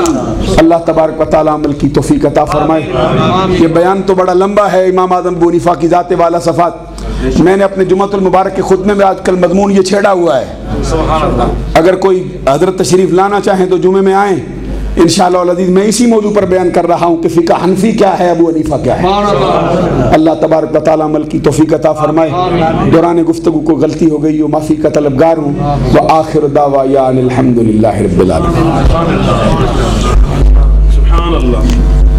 [SPEAKER 2] اللہ تبارک و تعالی عمل کی توفیق عطا فرمائے. یہ بیان تو بڑا لمبا ہے امام اعظم ابو حنیفہ کی ذات والا صفات. میں نے اپنے جمعۃ المبارک کے خطبے میں آج کل مضمون یہ چھیڑا ہوا ہے, اگر کوئی حضرت تشریف لانا چاہیں تو جمعے میں آئیں انشاءاللہ العزیز. میں اسی موضوع پر بیان کر رہا ہوں کہ فقہ حنفی کیا ہے, ابو حنیفہ کیا ہے. اللہ تبارک و تعالی عمل کی توفیق عطا فرمائے. دوران گفتگو کو غلطی ہو گئی ہو معافی کا طلبگار ہوں. وآخر دعوانا الحمدللہ رب العالمین.
[SPEAKER 1] سبحان اللہ.